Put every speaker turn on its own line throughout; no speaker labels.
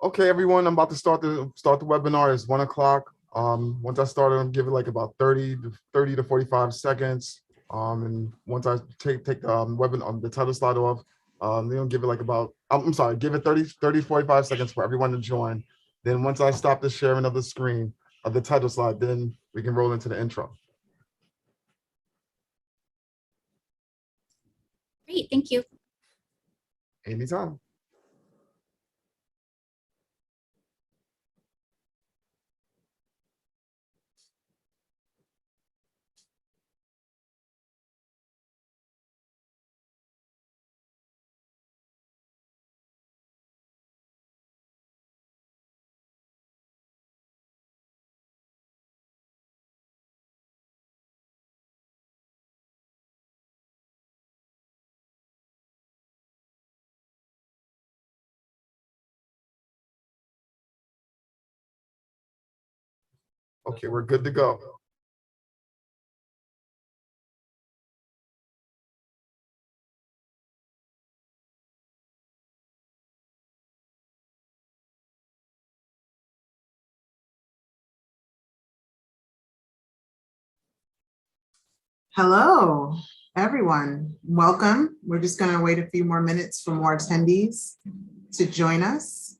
Okay, everyone, I'm about to start the webinar. It's 1 o'clock. Once I start, I'm give it like about 30 to 45 seconds. And once I take the webinar, the title slide off, then I'll give it like about, I'm sorry, give it 30 45 seconds for everyone to join. Then once I stop the sharing of the screen of the title slide, then we can roll into the intro.
Great, thank you.
Anytime. Okay, we're good to go.
Hello, everyone. Welcome. We're just going to wait a few more minutes for more attendees to join us.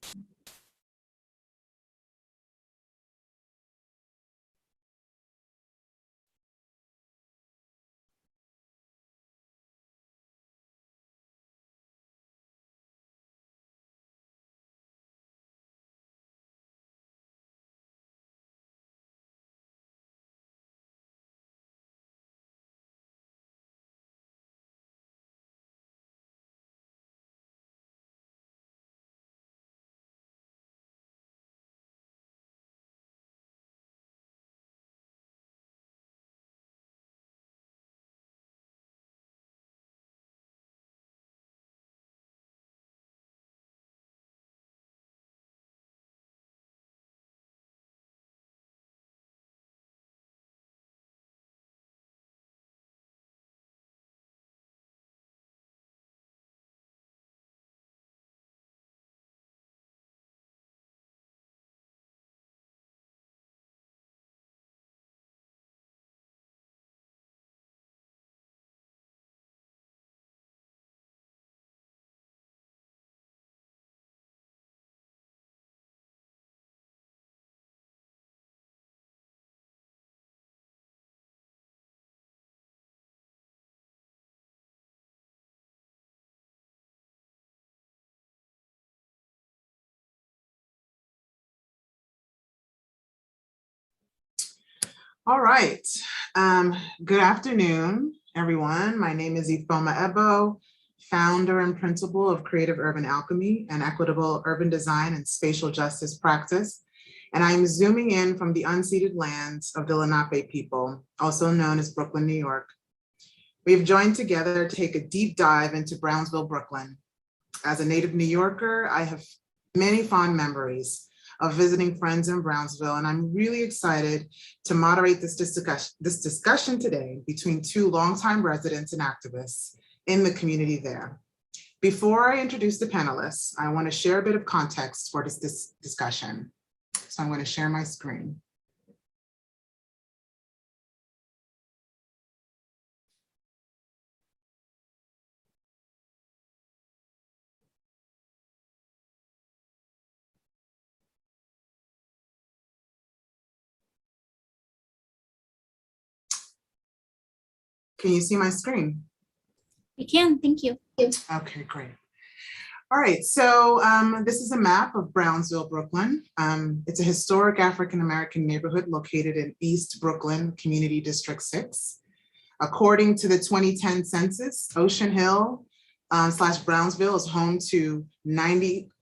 All right. Good afternoon, everyone. My name is Ifoma Ebo, founder and principal of Creative Urban Alchemy, an equitable urban design and spatial justice practice. And I'm zooming in from the unceded lands of the Lenape people, also known as Brooklyn, New York. We've joined together to take a deep dive into Brownsville, Brooklyn. As a native New Yorker, I have many fond memories of visiting friends in Brownsville, and I'm really excited to moderate this discussion today between two longtime residents and activists in the community there. Before I introduce the panelists, I want to share a bit of context for this discussion. So I'm going to share my screen. Can you see my screen?
We can, thank you.
Okay, great. All right, so this is a map of Brownsville, Brooklyn. It's a historic African-American neighborhood located in East Brooklyn, Community District 6. According to the 2010 census, Ocean Hill / Brownsville is home to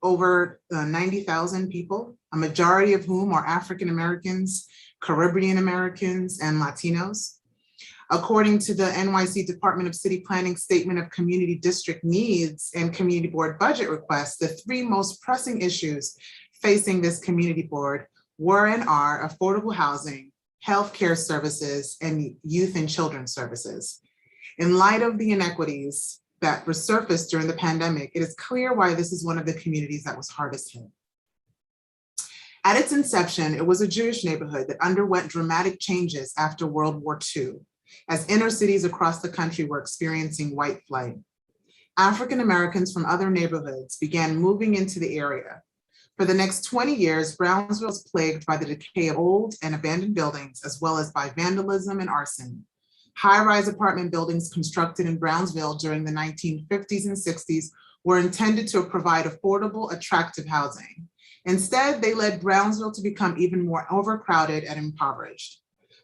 over 90,000 people, a majority of whom are African-Americans, Caribbean Americans, and Latinos. According to the NYC Department of City Planning Statement of Community District Needs and Community Board Budget Requests, the three most pressing issues facing this community board were and are affordable housing, healthcare services, and youth and children's services. In light of the inequities that resurfaced during the pandemic, it is clear why this is one of the communities that was hardest hit. At its inception, it was a Jewish neighborhood that underwent dramatic changes after World War II, as inner cities across the country were experiencing white flight. African Americans from other neighborhoods began moving into the area. For the next 20 years, Brownsville was plagued by the decay of old and abandoned buildings, as well as by vandalism and arson. High-rise apartment buildings constructed in Brownsville during the 1950s and 60s were intended to provide affordable, attractive housing. Instead, they led Brownsville to become even more overcrowded and impoverished.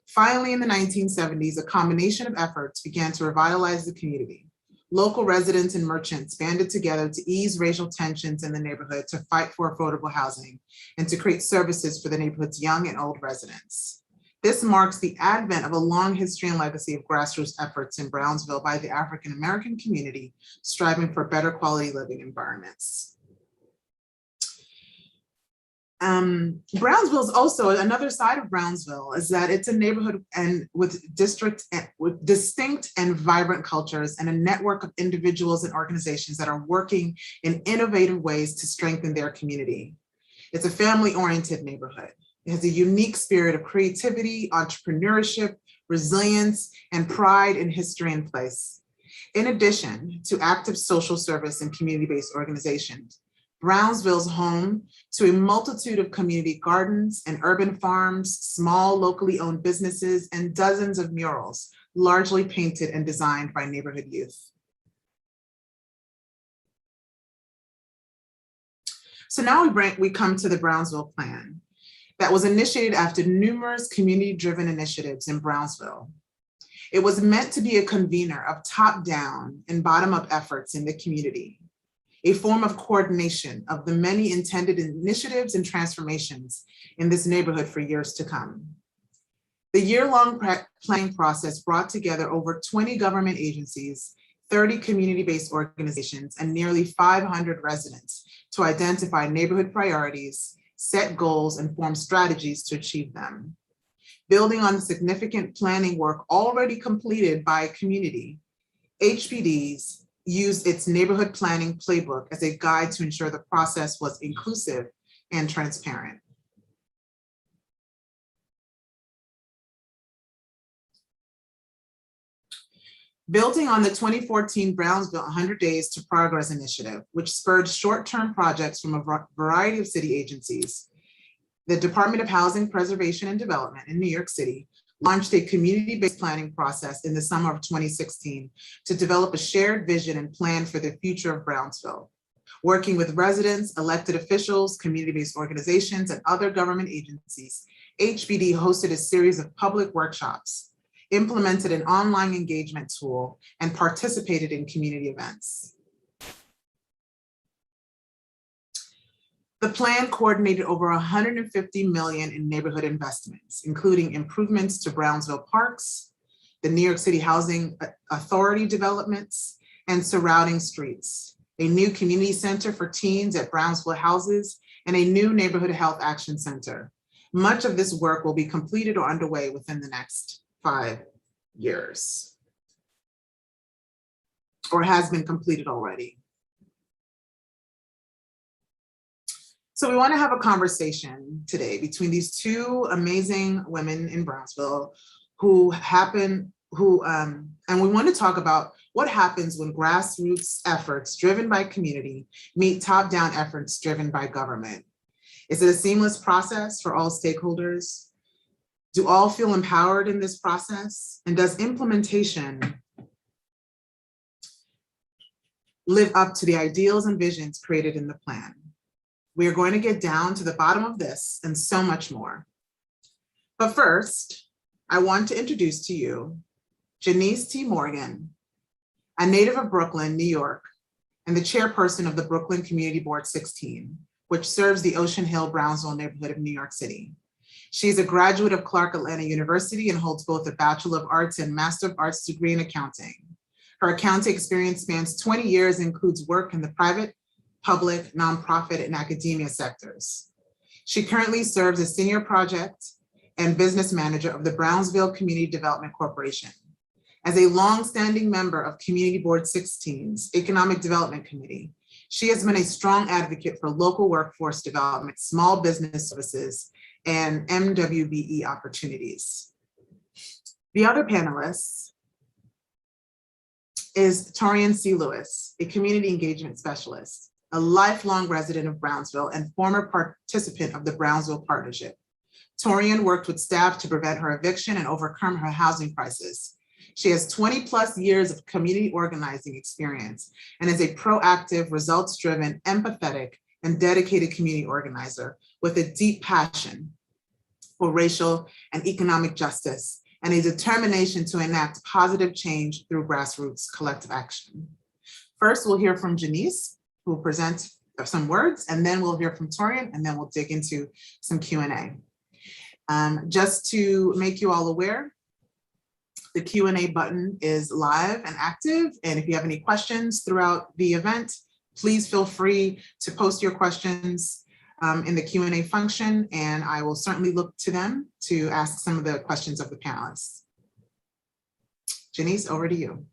Finally, in the 1970s, a combination of efforts began to revitalize the community. Local residents and merchants banded together to ease racial tensions in the neighborhood, to fight for affordable housing, and to create services for the neighborhood's young and old residents. This marks the advent of a long history and legacy of grassroots efforts in Brownsville by the African American community, striving for better quality living environments. Brownsville is also another side of Brownsville, is that it's a neighborhood and with distinct and vibrant cultures, and a network of individuals and organizations that are working in innovative ways to strengthen their community. It's a family-oriented neighborhood. It has a unique spirit of creativity, entrepreneurship, resilience, and pride in history and place. In addition to active social service and community-based organizations, Brownsville's home to a multitude of community gardens and urban farms, small locally owned businesses, and dozens of murals, largely painted and designed by neighborhood youth. So now we come to the Brownsville Plan that was initiated after numerous community-driven initiatives in Brownsville. It was meant to be a convener of top-down and bottom-up efforts in the community, a form of coordination of the many intended initiatives and transformations in this neighborhood for years to come. The year-long planning process brought together over 20 government agencies, 30 community-based organizations, and nearly 500 residents to identify neighborhood priorities, set goals, and form strategies to achieve them. Building on the significant planning work already completed by community, HPDs used its neighborhood planning playbook as a guide to ensure the process was inclusive and transparent. Building on the 2014 Brownsville 100 Days to Progress initiative, which spurred short-term projects from a variety of city agencies, the Department of Housing, Preservation, and Development in New York City launched a community-based planning process in the summer of 2016 to develop a shared vision and plan for the future of Brownsville. Working with residents, elected officials, community-based organizations, and other government agencies, HBD hosted a series of public workshops, implemented an online engagement tool, and participated in community events. The plan coordinated over $150 million in neighborhood investments, including improvements to Brownsville parks, the New York City Housing Authority developments, and surrounding streets, a new community center for teens at Brownsville Houses, and a new neighborhood health action center. Much of this work will be completed or underway within the next 5 years, or has been completed already. So we want to have a conversation today between these two amazing women in Brownsville and we want to talk about what happens when grassroots efforts driven by community meet top-down efforts driven by government. Is it a seamless process for all stakeholders? Do all feel empowered in this process? And does implementation live up to the ideals and visions created in the plan? We are going to get down to the bottom of this and so much more. But first, I want to introduce to you Janice T. Morgan, a native of Brooklyn, New York, and the chairperson of the Brooklyn Community Board 16, which serves the Ocean Hill Brownsville neighborhood of New York City. She's a graduate of Clark Atlanta University and holds both a Bachelor of Arts and Master of Arts degree in accounting. Her accounting experience spans 20 years and includes work in the private, public, nonprofit, and academia sectors. She currently serves as Senior Project and Business Manager of the Brownsville Community Development Corporation. As a longstanding member of Community Board 16's Economic Development Committee, She has been a strong advocate for local workforce development, small business services, and MWBE opportunities. The other panelist is Torian C. Lewis, a community engagement specialist, a lifelong resident of Brownsville and former participant of the Brownsville Partnership. Torian worked with staff to prevent her eviction and overcome her housing crisis. She has 20+ years of community organizing experience and is a proactive, results-driven, empathetic, and dedicated community organizer with a deep passion for racial and economic justice and a determination to enact positive change through grassroots collective action. First, we'll hear from Janice, who will present some words, and then we'll hear from Torian, and then we'll dig into some Q&A. Just to make you all aware, the Q&A button is live and active, and if you have any questions throughout the event, please feel free to post your questions in the Q&A function, and I will certainly look to them to ask some of the questions of the panelists. Janice, over to you.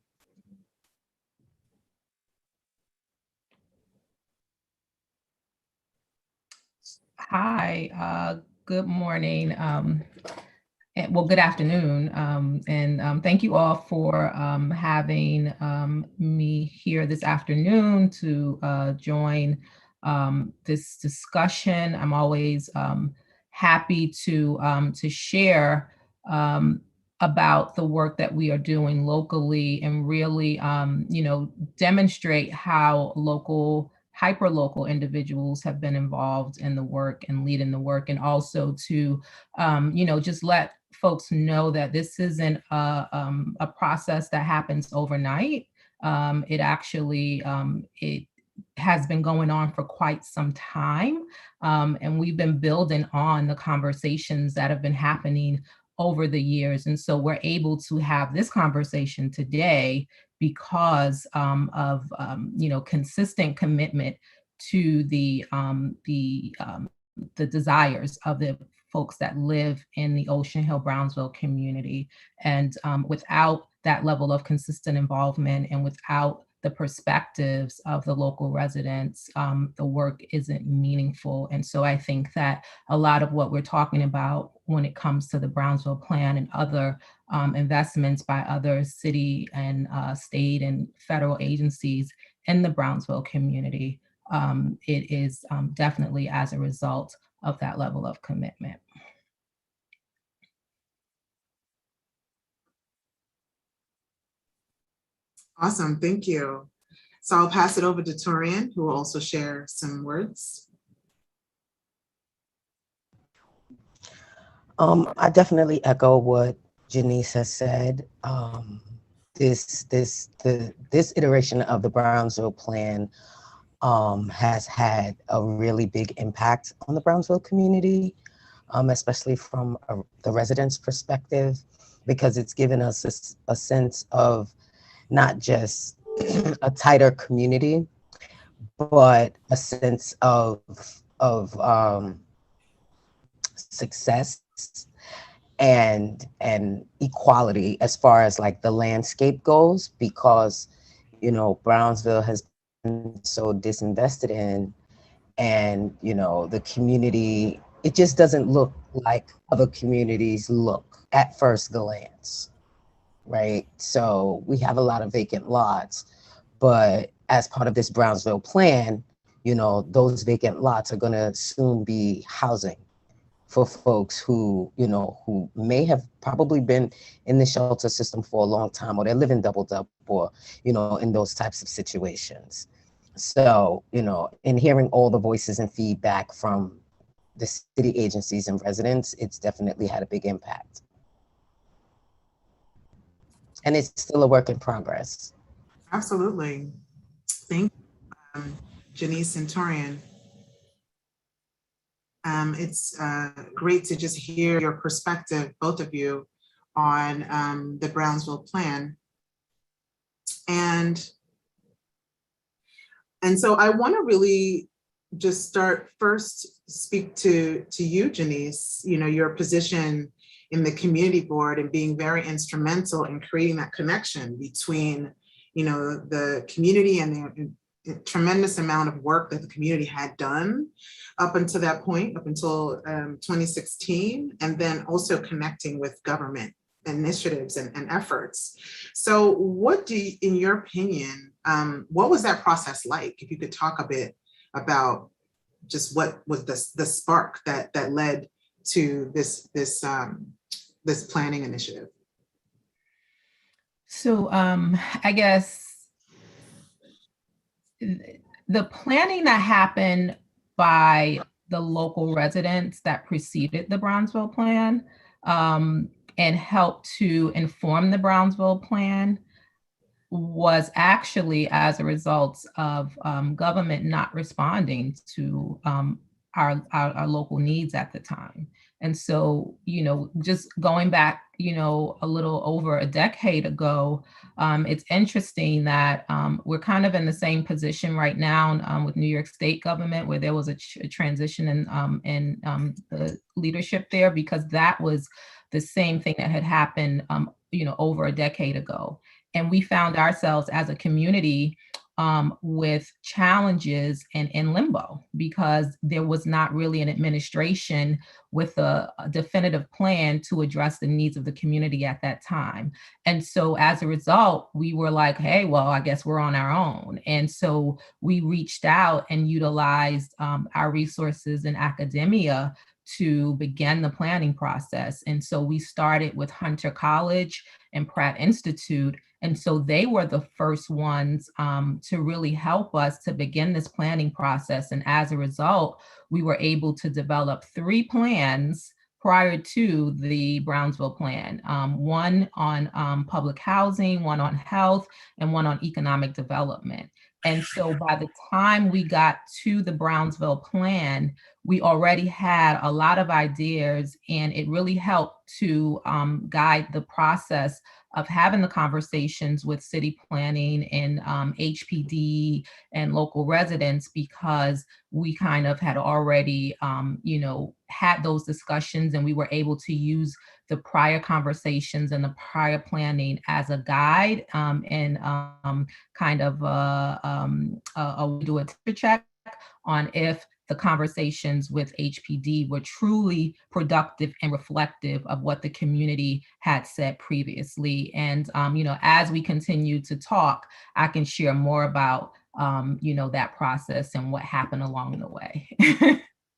Hi, good morning. Well, good afternoon, and thank you all for having me here this afternoon to join this discussion. I'm always happy to share about the work that we are doing locally and really, demonstrate how hyperlocal individuals have been involved in the work and leading the work, and also to, just let folks know that this isn't a process that happens overnight. It actually, it has been going on for quite some time, and we've been building on the conversations that have been happening over the years. And so we're able to have this conversation today because of consistent commitment to the desires of the folks that live in the Ocean Hill Brownsville community. And without that level of consistent involvement and without the perspectives of the local residents, the work isn't meaningful. And so I think that a lot of what we're talking about when it comes to the Brownsville Plan and other investments by other city and state and federal agencies in the Brownsville community, it is definitely as a result of that level of commitment.
Awesome, thank you. So I'll pass it over to Torian, who will also share some words.
I definitely echo what Janice has said. This iteration of the Brownsville Plan has had a really big impact on the Brownsville community, especially from the residents' perspective, because it's given us a sense of not just a tighter community, but a sense of success and equality as far as like the landscape goes, because Brownsville has been so disinvested in, and the community, it just doesn't look like other communities look at first glance, right? So we have a lot of vacant lots, but as part of this Brownsville plan, those vacant lots are going to soon be housing for folks who may have probably been in the shelter system for a long time, or they're living double-up, or, in those types of situations. So, in hearing all the voices and feedback from the city agencies and residents, it's definitely had a big impact. And it's still a work in progress.
Absolutely. Thank you, Janice and Torian. It's great to just hear your perspective, both of you, on the Brownsville Plan. And so I want to really just speak to you, Janice, your position in the community board and being very instrumental in creating that connection between, the community and tremendous amount of work that the community had done up until that point, up until 2016, and then also connecting with government initiatives and efforts. So what do you, in your opinion, what was that process like? If you could talk a bit about just what was the spark that led to this planning initiative?
So I guess the planning that happened by the local residents that preceded the Brownsville plan and helped to inform the Brownsville plan was actually as a result of government not responding to our local needs at the time. And so, just going back, a little over a decade ago, it's interesting that we're kind of in the same position right now with New York State government, where there was a transition in the leadership there, because that was the same thing that had happened, over a decade ago. And we found ourselves as a community with challenges and in limbo, because there was not really an administration with a definitive plan to address the needs of the community at that time. And so as a result, we were like, hey, well, I guess we're on our own. And so we reached out and utilized our resources in academia to begin the planning process. And so we started with Hunter College and Pratt Institute. And so they were the first ones to really help us to begin this planning process. And as a result, we were able to develop 3 plans prior to the Brownsville plan, one on public housing, one on health, and one on economic development. And so by the time we got to the Brownsville plan, we already had a lot of ideas, and it really helped to guide the process of having the conversations with city planning and HPD and local residents, because we kind of had already, had those discussions, and we were able to use the prior conversations and the prior planning as a guide and kind of do a temperature check on if the conversations with HPD were truly productive and reflective of what the community had said previously. And, as we continue to talk, I can share more about, that process and what happened along the way.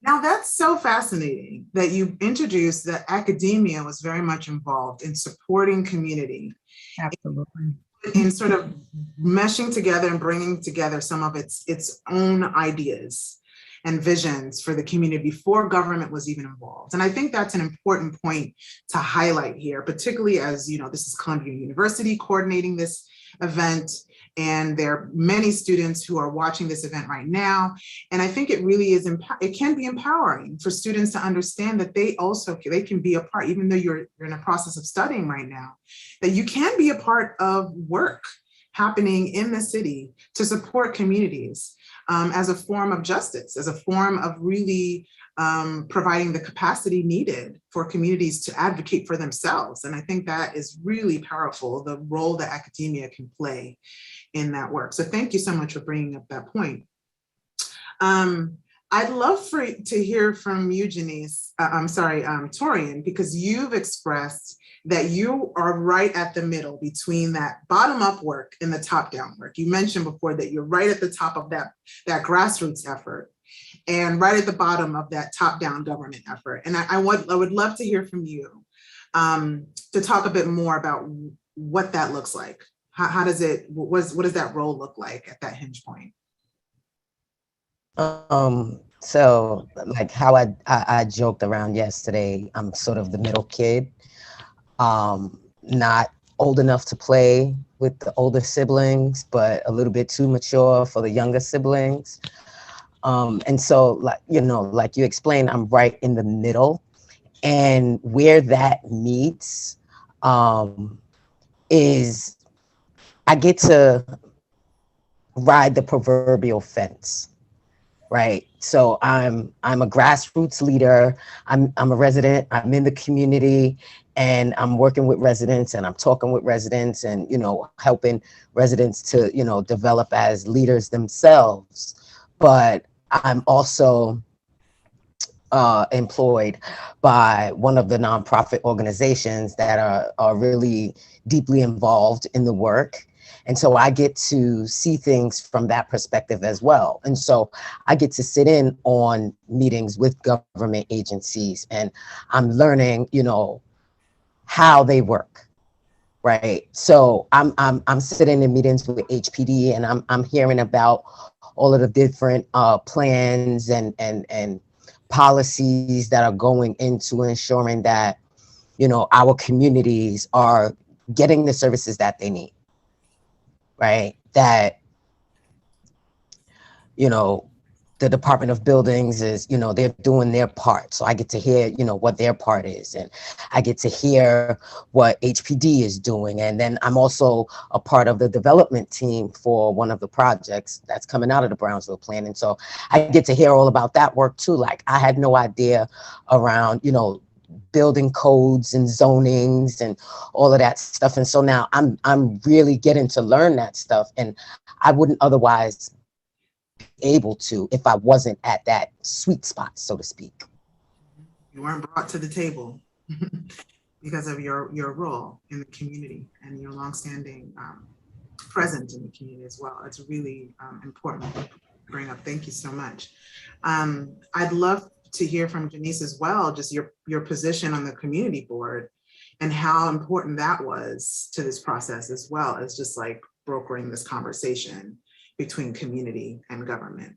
Now, that's so fascinating that you introduced that academia was very much involved in supporting community.
Absolutely.
In sort of meshing together and bringing together some of its own ideas and visions for the community before government was even involved. And I think that's an important point to highlight here, particularly as, this is Columbia University coordinating this event, and there are many students who are watching this event right now. And I think it really is, it can be empowering for students to understand that they can be a part, even though you're in a process of studying right now, that you can be a part of work happening in the city to support communities as a form of justice, as a form of really providing the capacity needed for communities to advocate for themselves. And I think that is really powerful, the role that academia can play in that work. So thank you so much for bringing up that point. I'd love to hear from you, Janice, Torian, because you've expressed that you are right at the middle between that bottom-up work and the top-down work. You mentioned before that you're right at the top of that grassroots effort and right at the bottom of that top-down government effort. And I would love to hear from you to talk a bit more about what that looks like. What does that role look like at that hinge point?
So like how I joked around yesterday, I'm sort of the middle kid, not old enough to play with the older siblings, but a little bit too mature for the younger siblings. And so like you explained, I'm right in the middle, and where that meets is I get to ride the proverbial fence, right? So I'm a grassroots leader. I'm a resident. I'm in the community, and I'm working with residents, and I'm talking with residents, and helping residents to develop as leaders themselves. But I'm also employed by one of the nonprofit organizations that are really deeply involved in the work. And so I get to see things from that perspective as well. And so I get to sit in on meetings with government agencies, and I'm learning, how they work. Right. So I'm sitting in meetings with HPD, and I'm hearing about all of the different plans and policies that are going into ensuring that our communities are getting the services that they need. Right. That the Department of Buildings is, they're doing their part. So I get to hear, what their part is. And I get to hear what HPD is doing. And then I'm also a part of the development team for one of the projects that's coming out of the Brownsville plan. And so I get to hear all about that work too. Like, I had no idea around, building codes and zonings and all of that stuff. And so now I'm really getting to learn that stuff. And I wouldn't otherwise able to if I wasn't at that sweet spot, so to speak.
You weren't brought to the table because of your role in the community and your longstanding presence in the community as well. It's really important to bring up. Thank you so much. I'd love to hear from Janice as well, just your position on the community board and how important that was to this process, as well as just like brokering this conversation between community and government.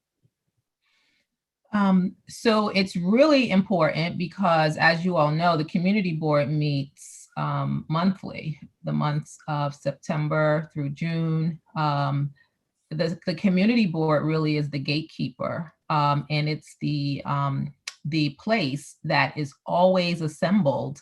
So it's really important because, as you all know, the community board meets monthly, the months of September through June. The community board really is the gatekeeper, and it's the place that is always assembled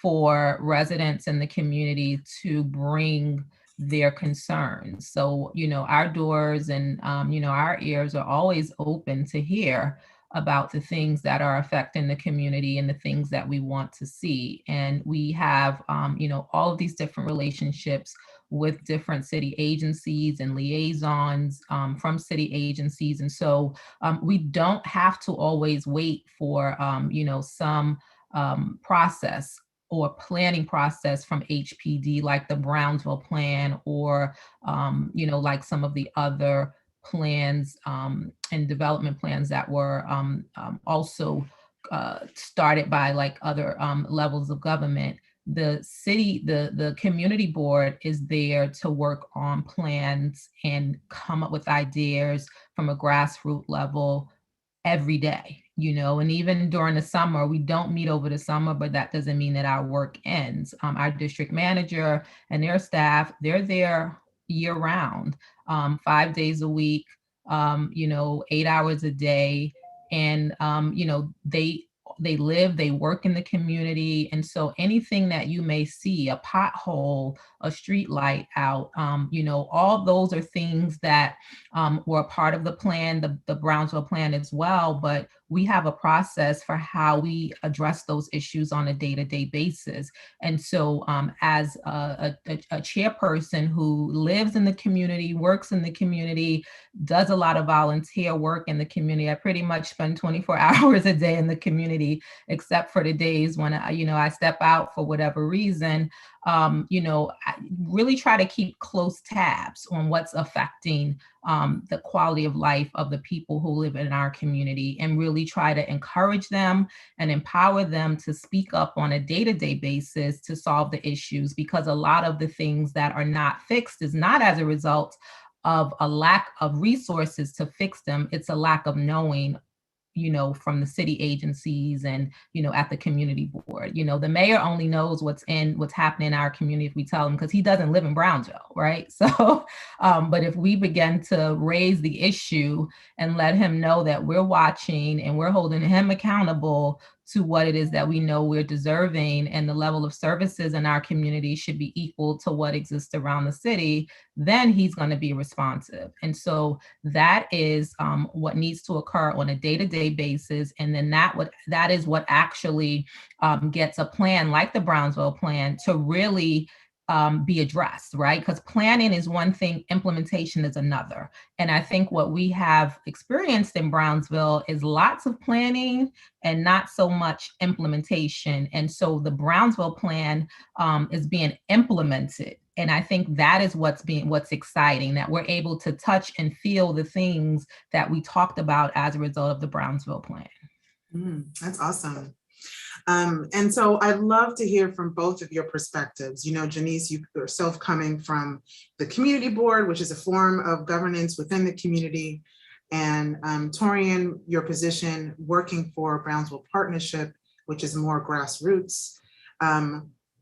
for residents in the community to bring their concerns. So, our doors and, our ears are always open to hear about the things that are affecting the community and the things that we want to see. And we have, all of these different relationships with different city agencies and liaisons from city agencies. And so we don't have to always wait for, some process or planning process from HPD, like the Brownsville plan, or, like some of the other plans and development plans that were also started by like other levels of government. The city, the community board is there to work on plans and come up with ideas from a grassroots level every day, and even during the summer. We don't meet over the summer, but that doesn't mean that our work ends. Our district manager and their staff, they're there year round, 5 days a week, 8 hours a day. And, they live, they work in the community. And so anything that you may see, a pothole, a street light out, all those are things that were part of the plan, the Brownsville plan as well. But we have a process for how we address those issues on a day-to-day basis. And so as a chairperson who lives in the community, works in the community, does a lot of volunteer work in the community, I pretty much spend 24 hours a day in the community, except for the days when I step out for whatever reason. I really try to keep close tabs on what's affecting the quality of life of the people who live in our community, and really try to encourage them and empower them to speak up on a day-to-day basis to solve the issues, because a lot of the things that are not fixed is not as a result of a lack of resources to fix them. It's a lack of knowing, from the city agencies and, at the community board. The mayor only knows what's happening in our community if we tell him, because he doesn't live in Brownsville, right? So, but if we begin to raise the issue and let him know that we're watching and we're holding him accountable to what it is that we know we're deserving, and the level of services in our community should be equal to what exists around the city, then he's going to be responsive. And so that is what needs to occur on a day-to-day basis. And then that is what actually gets a plan like the Brownsville plan to really be addressed, right? Because planning is one thing, implementation is another. And I think what we have experienced in Brownsville is lots of planning and not so much implementation. And so the Brownsville plan is being implemented. And I think that is what's exciting, that we're able to touch and feel the things that we talked about as a result of the Brownsville plan.
That's awesome. And so I'd love to hear from both of your perspectives. You know, Janice, you yourself coming from the community board, which is a form of governance within the community, and Torian, your position working for Brownsville Partnership, which is more grassroots.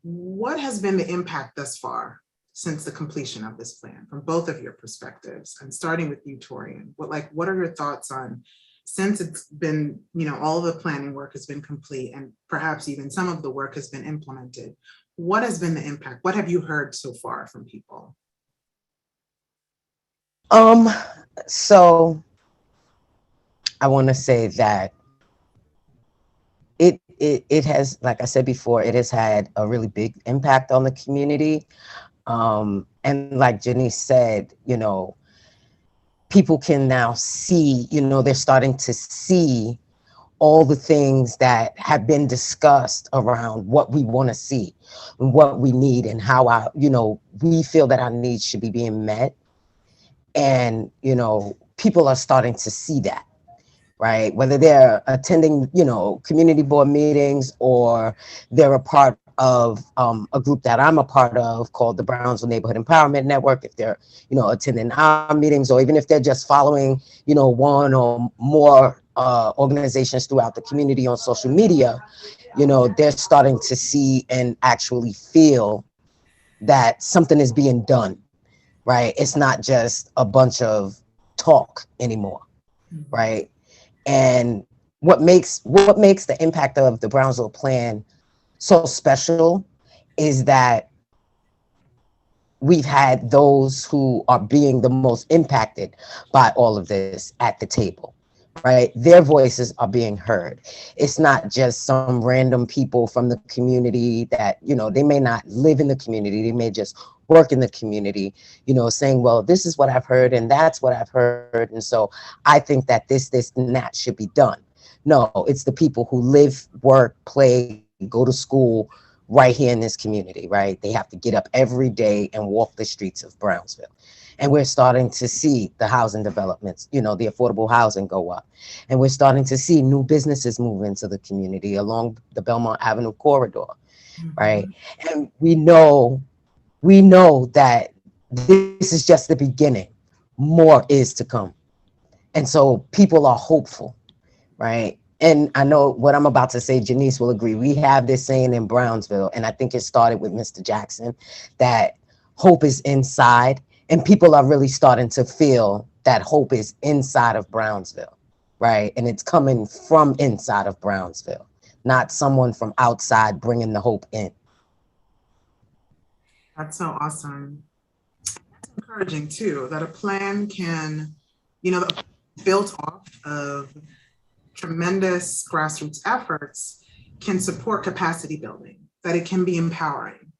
What has been the impact thus far since the completion of this plan from both of your perspectives? And starting with you, Torian, what are your thoughts on, since it's been, you know, all the planning work has been complete and perhaps even some of the work has been implemented, what has been the impact? What have you heard so far from people?
So I want to say that it has, like I said before, it has had a really big impact on the community. And like Janice said, you know, people can now see, you know, they're starting to see all the things that have been discussed around what we want to see and what we need and how we feel that our needs should be being met. And, you know, people are starting to see that, right? Whether they're attending, you know, community board meetings, or they're a part of a group that I'm a part of called the Brownsville Neighborhood Empowerment Network, if they're, you know, attending our meetings, or even if they're just following, you know, one or more organizations throughout the community on social media, you know, they're starting to see and actually feel that something is being done, right? It's not just a bunch of talk anymore, right? And what makes the impact of the Brownsville plan so special is that we've had those who are being the most impacted by all of this at the table, right? Their voices are being heard. It's not just some random people from the community that, you know, they may not live in the community, they may just work in the community, you know, saying, well, this is what I've heard and that's what I've heard, and so I think that this and that should be done. No, it's the people who live, work, play, go to school right here in this community, right? They have to get up every day and walk the streets of Brownsville. And we're starting to see the housing developments, you know, the affordable housing go up. And we're starting to see new businesses move into the community along the Belmont Avenue corridor, right? And we know that this is just the beginning. More is to come. And so people are hopeful, right? And I know what I'm about to say, Janice will agree. We have this saying in Brownsville, and I think it started with Mr. Jackson, that hope is inside. And people are really starting to feel that hope is inside of Brownsville, right? And it's coming from inside of Brownsville, not someone from outside bringing the hope in.
That's so awesome. That's encouraging too, that a plan can, you know, built off of tremendous grassroots efforts, can support capacity building, that it can be empowering,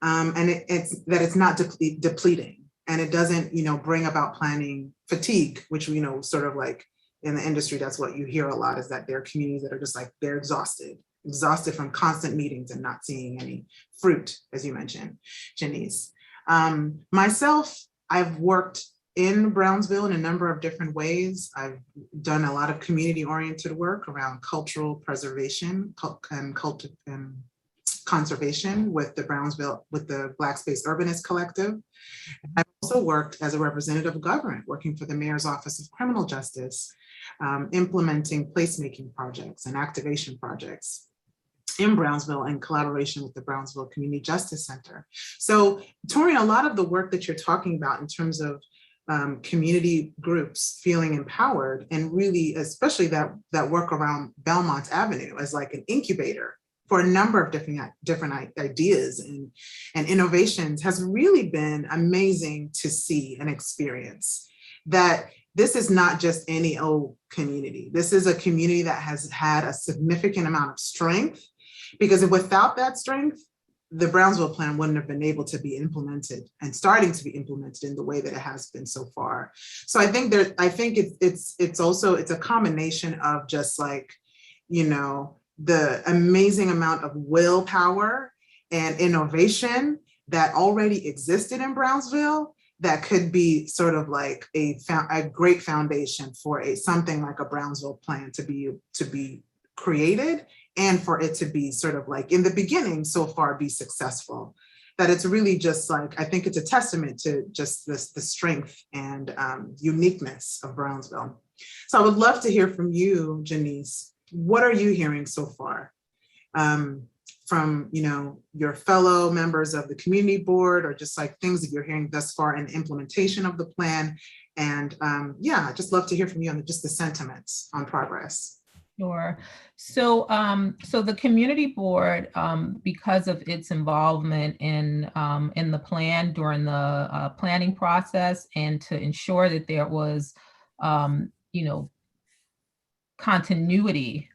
and it's not depleting, and it doesn't, you know, bring about planning fatigue, which, you know, sort of like in the industry, that's what you hear a lot, is that there are communities that are just like, they're exhausted from constant meetings and not seeing any fruit, as you mentioned, Janice. Myself, I've worked in Brownsville in a number of different ways. I've done a lot of community-oriented work around cultural preservation and conservation with the Black Space Urbanist Collective. I've also worked as a representative of government, working for the Mayor's Office of Criminal Justice, implementing placemaking projects and activation projects in Brownsville in collaboration with the Brownsville Community Justice Center. So, Torian, a lot of the work that you're talking about in terms of community groups feeling empowered, and really, especially that work around Belmont Avenue as like an incubator for a number of different ideas and innovations, has really been amazing to see and experience. That this is not just any old community. This is a community that has had a significant amount of strength, because without that strength, the Brownsville plan wouldn't have been able to be implemented and starting to be implemented in the way that it has been so far. So I think it's a combination of just like, the amazing amount of willpower and innovation that already existed in Brownsville that could be sort of like a great foundation for something like a Brownsville plan to be created, and for it to be sort of like in the beginning so far be successful. That it's really just like, I think it's a testament to just the strength and uniqueness of Brownsville. So I would love to hear from you, Janice. What are you hearing so far from your fellow members of the community board, or just like things that you're hearing thus far in implementation of the plan? And yeah, I'd just love to hear from you on just the sentiments on progress.
Sure. So, so the community board, because of its involvement in the plan during the planning process, and to ensure that there was, continuity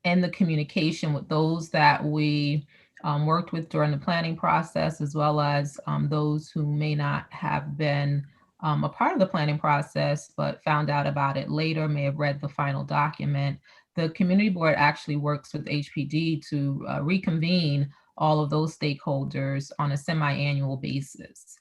in the communication with those that we worked with during the planning process, as well as those who may not have been a part of the planning process, but found out about it later, may have read the final document. The community board actually works with HPD to reconvene all of those stakeholders on a semi-annual basis.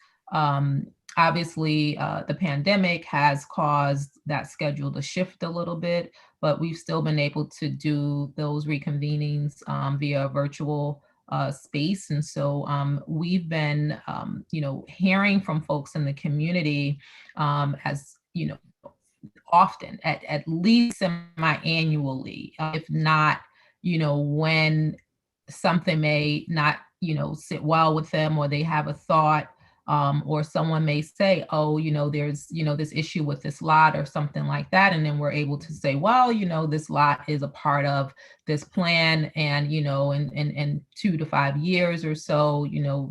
Obviously, the pandemic has caused that schedule to shift a little bit, but we've still been able to do those reconvenings via virtual space. And so we've been, hearing from folks in the community as, often, at least semi-annually, if not, when something may not, sit well with them, or they have a thought, or someone may say, oh, there's, this issue with this lot or something like that. And then we're able to say, well, this lot is a part of this plan, and, in 2 to 5 years or so,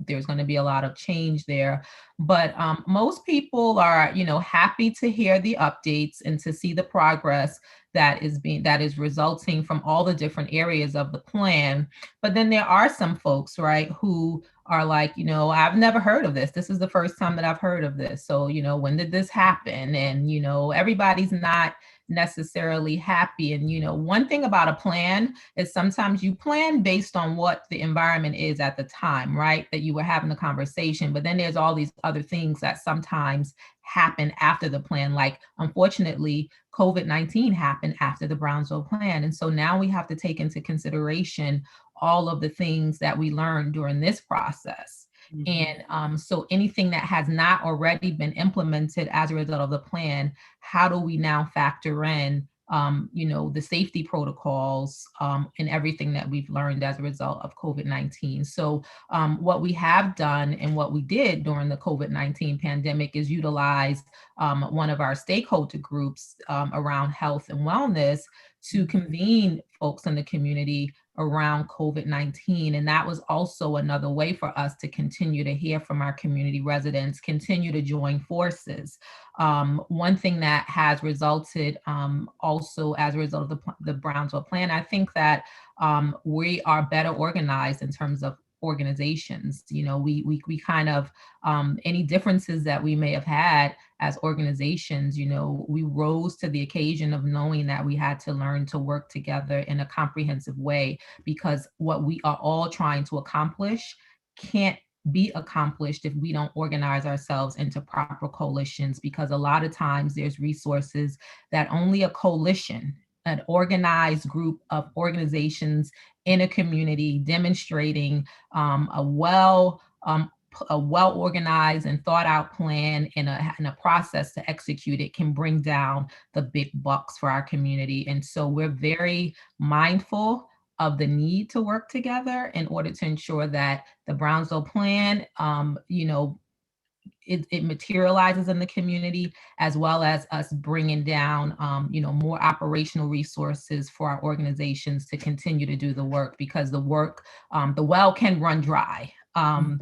there's going to be a lot of change there. But most people are, happy to hear the updates and to see the progress that is resulting from all the different areas of the plan. But then there are some folks, right, who are like, I've never heard of this. This is the first time that I've heard of this. So, when did this happen? And, everybody's not necessarily happy. And, one thing about a plan is sometimes you plan based on what the environment is at the time, right? That you were having the conversation, but then there's all these other things that sometimes happen after the plan. Like, unfortunately, COVID-19 happened after the Brownsville plan. And so now we have to take into consideration all of the things that we learned during this process. Mm-hmm. And so anything that has not already been implemented as a result of the plan, how do we now factor in, the safety protocols and everything that we've learned as a result of COVID-19? So what we have done and what we did during the COVID-19 pandemic is utilize one of our stakeholder groups around health and wellness to convene folks in the community around COVID-19. And that was also another way for us to continue to hear from our community residents, continue to join forces. One thing that has resulted also as a result of the Brownsville plan, I think that we are better organized in terms of organizations. We kind of, any differences that we may have had as organizations, we rose to the occasion of knowing that we had to learn to work together in a comprehensive way, because what we are all trying to accomplish can't be accomplished if we don't organize ourselves into proper coalitions, because a lot of times there's resources that only a coalition, an organized group of organizations in a community demonstrating a well-organized and thought out plan and a process to execute it can bring down the big bucks for our community. And so we're very mindful of the need to work together in order to ensure that the Brownsville plan, it materializes in the community, as well as us bringing down, more operational resources for our organizations to continue to do the work, because the well can run dry on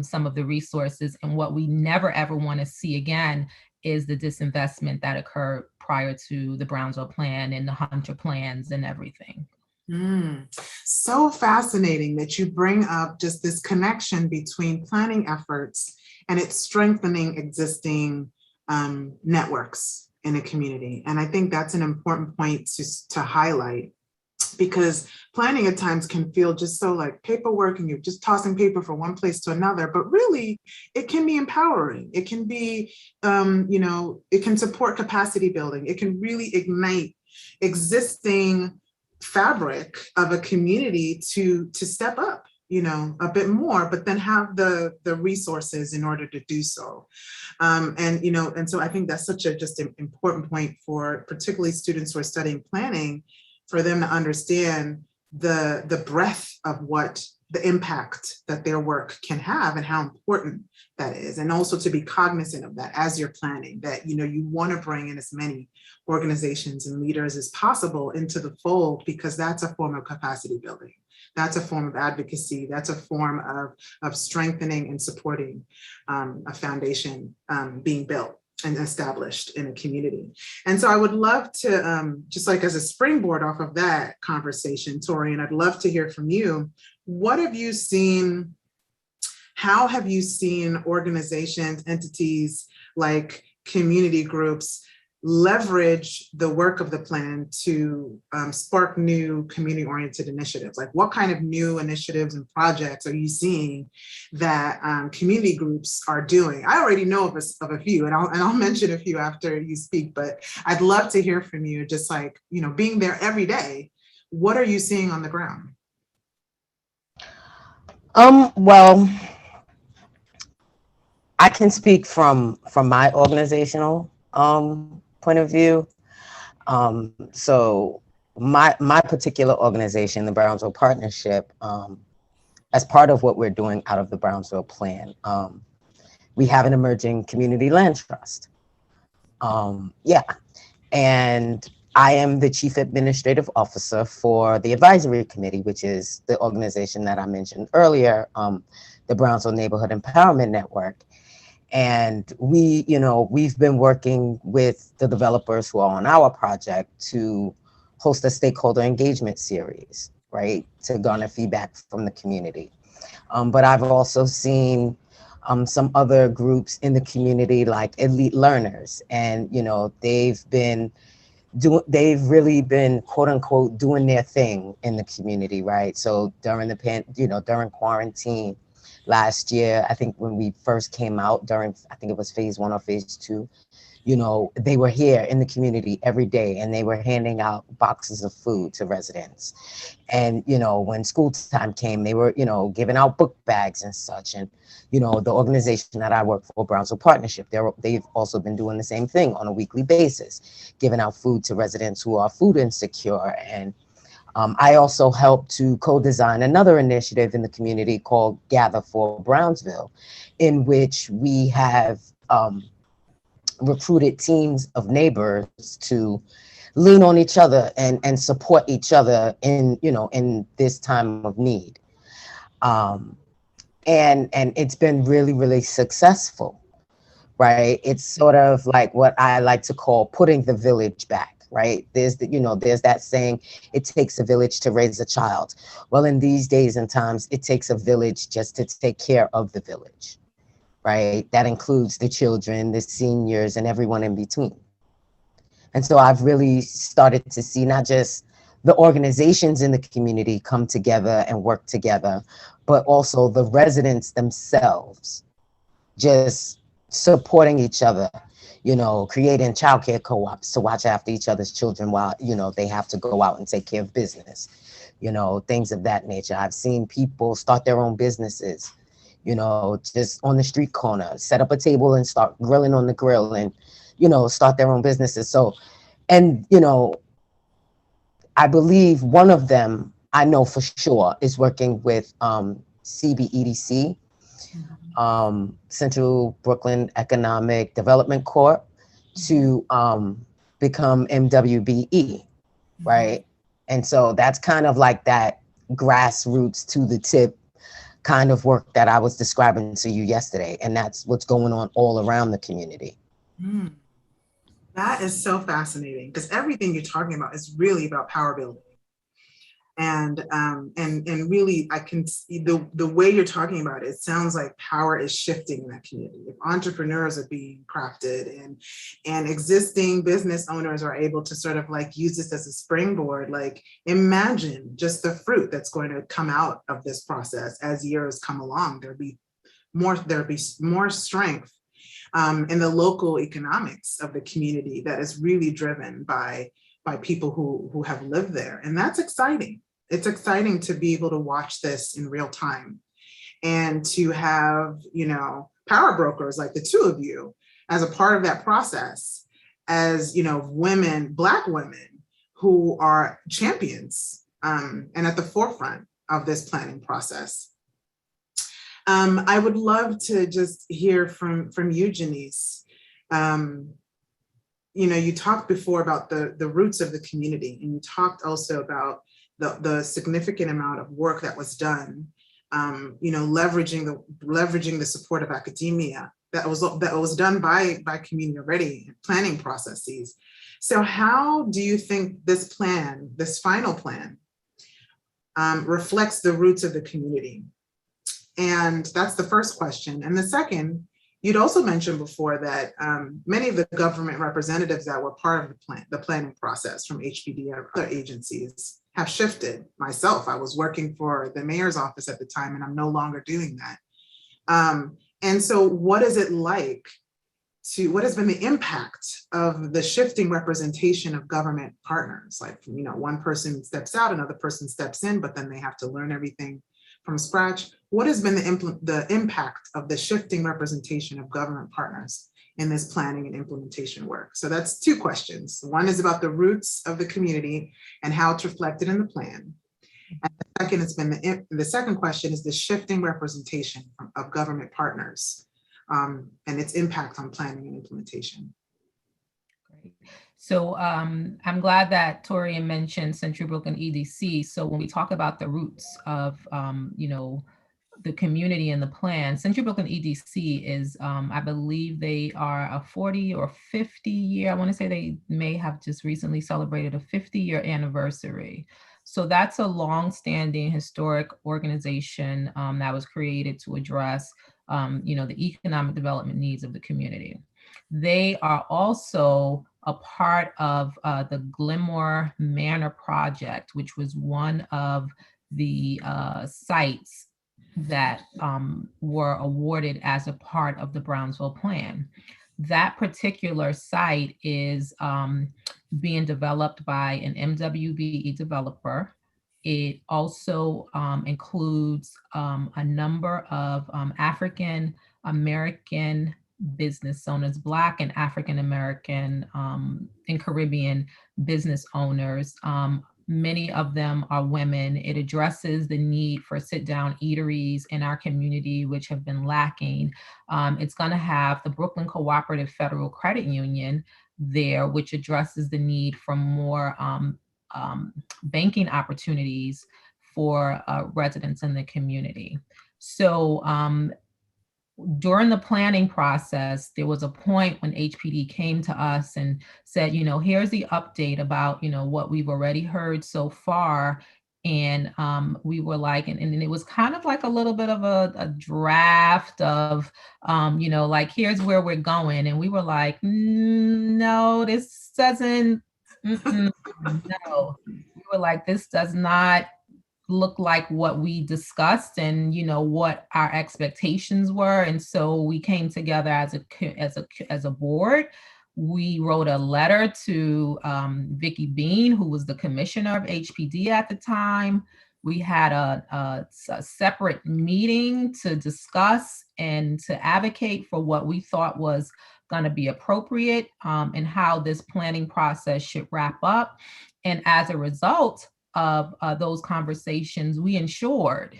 some of the resources. And what we never, ever want to see again is the disinvestment that occurred prior to the Brownsville plan and the Hunter plans and everything.
So fascinating that you bring up just this connection between planning efforts and it's strengthening existing networks in a community. And I think that's an important point to highlight, because planning at times can feel just so like paperwork and you're just tossing paper from one place to another, but really it can be empowering. It can be, it can support capacity building. It can really ignite existing fabric of a community to step up, a bit more, but then have the resources in order to do so. And so I think that's such a just an important point for particularly students who are studying planning, for them to understand the breadth of what the impact that their work can have and how important that is. And also to be cognizant of that as you're planning, that, you want to bring in as many organizations and leaders as possible into the fold, because that's a form of capacity building. That's a form of advocacy. That's a form of strengthening and supporting a foundation being built and established in a community. And so I would love to, just like as a springboard off of that conversation, Tori, and I'd love to hear from you. What have you seen? How have you seen organizations, entities like community groups leverage the work of the plan to spark new community-oriented initiatives? Like, what kind of new initiatives and projects are you seeing that community groups are doing? I already know of a few, and I'll mention a few after you speak, but I'd love to hear from you, just like, being there every day, what are you seeing on the ground?
Well, I can speak from my organizational point of view. So my particular organization, the Brownsville Partnership, as part of what we're doing out of the Brownsville plan, we have an emerging community land trust. And I am the chief administrative officer for the advisory committee, which is the organization that I mentioned earlier, the Brownsville Neighborhood Empowerment Network. And we've been working with the developers who are on our project to host a stakeholder engagement series, right, to garner feedback from the community. But I've also seen some other groups in the community, like Elite Learners, and they've really been, quote unquote, doing their thing in the community, right? So during during quarantine last year, I think when we first came out I think it was phase 1 or phase 2, they were here in the community every day, and they were handing out boxes of food to residents. And, when school time came, they were, giving out book bags and such. And, the organization that I work for, Brownsville Partnership, they've also been doing the same thing on a weekly basis, giving out food to residents who are food insecure. And I also helped to co-design another initiative in the community called Gather for Brownsville, in which we have recruited teams of neighbors to lean on each other and support each other in this time of need. And it's been really, really successful, right? It's sort of like what I like to call putting the village back. Right? There's that saying, it takes a village to raise a child. Well, in these days and times, it takes a village just to take care of the village, right? That includes the children, the seniors, and everyone in between. And so I've really started to see not just the organizations in the community come together and work together, but also the residents themselves just supporting each other, creating childcare co-ops to watch after each other's children while, they have to go out and take care of business, things of that nature. I've seen people start their own businesses, just on the street corner, set up a table and start grilling on the grill and, start their own businesses. So, and, I believe one of them, I know for sure, is working with CBEDC, Central Brooklyn Economic Development Corp to become MWBE, right? And so that's kind of like that grassroots to the tip kind of work that I was describing to you yesterday. And that's what's going on all around the community.
Mm. That is so fascinating because everything you're talking about is really about power building. And really, I can see the way you're talking about it, it sounds like power is shifting in that community. If entrepreneurs are being crafted and existing business owners are able to sort of like use this as a springboard, like imagine just the fruit that's going to come out of this process as years come along. There'll be more strength in the local economics of the community that is really driven by people who have lived there. And that's exciting. It's exciting to be able to watch this in real time and to have, power brokers like the two of you as a part of that process, as, women, Black women who are champions and at the forefront of this planning process. I would love to just hear from you, Janice. You talked before about the roots of the community, and you talked also about the significant amount of work that was done, leveraging the support of academia that was done by community already, planning processes. So how do you think this final plan, reflects the roots of the community? And that's the first question. And the second, you'd also mentioned before that many of the government representatives that were part of the planning process from HPD and other agencies have shifted. Myself, I was working for the mayor's office at the time, and I'm no longer doing that. And so what is it like what has been the impact of the shifting representation of government partners? Like, one person steps out, another person steps in, but then they have to learn everything from scratch. What has been the impact of the shifting representation of government partners in this planning and implementation work? So that's two questions. One is about the roots of the community and how it's reflected in the plan. And the second question is the shifting representation of government partners and its impact on planning and implementation.
Great. So I'm glad that Toria mentioned Central Brooklyn EDC. So when we talk about the roots of, the community and the plan, Central Brooklyn EDC is, I believe they are a 40 or 50 year, I want to say they may have just recently celebrated a 50-year anniversary. So that's a long-standing historic organization that was created to address, the economic development needs of the community. They are also a part of the Glenmore Manor project, which was one of the sites that were awarded as a part of the Brownsville plan. That particular site is being developed by an MWBE developer. It also includes a number of African American business owners, Black and African American and Caribbean business owners. Many of them are women. It addresses the need for sit-down eateries in our community, which have been lacking. It's going to have the Brooklyn Cooperative Federal Credit Union there, which addresses the need for more banking opportunities for residents in the community. So during the planning process, there was a point when HPD came to us and said, here's the update about, what we've already heard so far. And we were like, and it was kind of like a little bit of a draft of, like, here's where we're going. And we were like, no, this doesn't, no. We were like, this does not look like what we discussed and what our expectations were. And so we came together as a board. We wrote a letter to Vicky Bean, who was the commissioner of HPD at the time. We had a separate meeting to discuss and to advocate for what we thought was going to be appropriate and how this planning process should wrap up. And as a result of those conversations, we ensured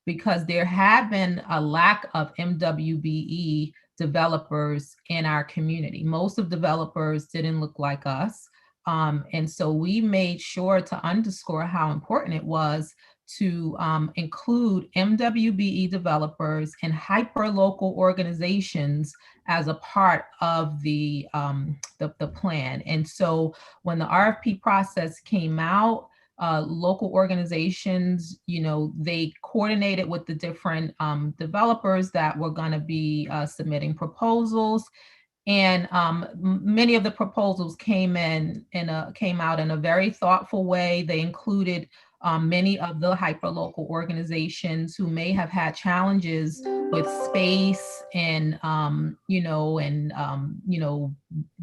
because there had been a lack of MWBE developers in our community. Most of developers didn't look like us. And so we made sure to underscore how important it was to include MWBE developers and hyperlocal organizations as a part of the plan. And so when the RFP process came out, local organizations, they coordinated with the different developers that were going to be submitting proposals. And many of the proposals came out in a very thoughtful way. They included many of the hyperlocal organizations who may have had challenges with space and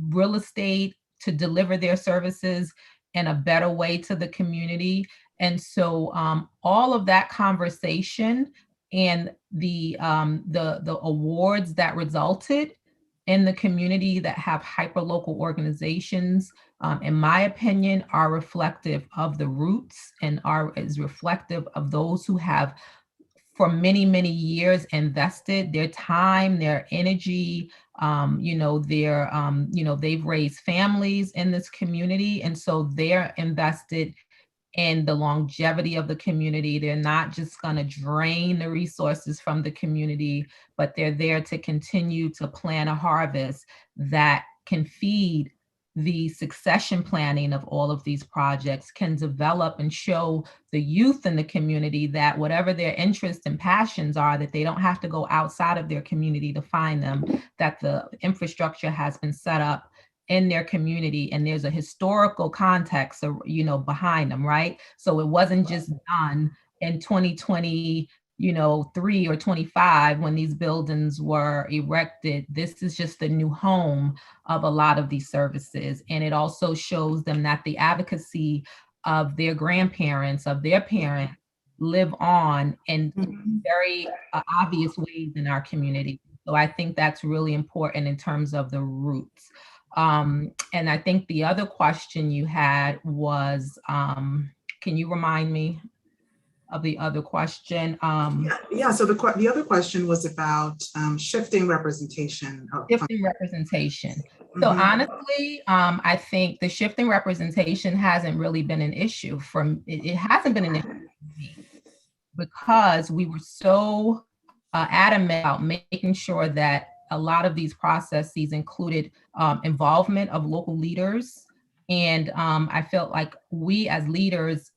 real estate to deliver their services in a better way to the community. And so all of that conversation and the awards that resulted in the community that have hyperlocal organizations, in my opinion, are reflective of the roots and is reflective of those who have for many, many years invested their time, their energy, they've raised families in this community. And so they're invested in the longevity of the community. They're not just going to drain the resources from the community, but they're there to continue to plan a harvest that can feed the succession planning of all of these projects, can develop and show the youth in the community that whatever their interests and passions are, that they don't have to go outside of their community to find them, that the infrastructure has been set up in their community and there's a historical context, behind them, right? So it wasn't just done in 2020, 3 or 25 when these buildings were erected. This is just the new home of a lot of these services. And it also shows them that the advocacy of their grandparents, of their parents, live on in very obvious ways in our community. So I think that's really important in terms of the roots. And I think the other question you had was, can you remind me of the other question?
Yeah. So the other question was about shifting representation.
Shifting representation. So honestly, I think the shifting representation hasn't really been an issue it hasn't been an issue for me because we were so adamant about making sure that a lot of these processes included involvement of local leaders. And I felt like we as leaders,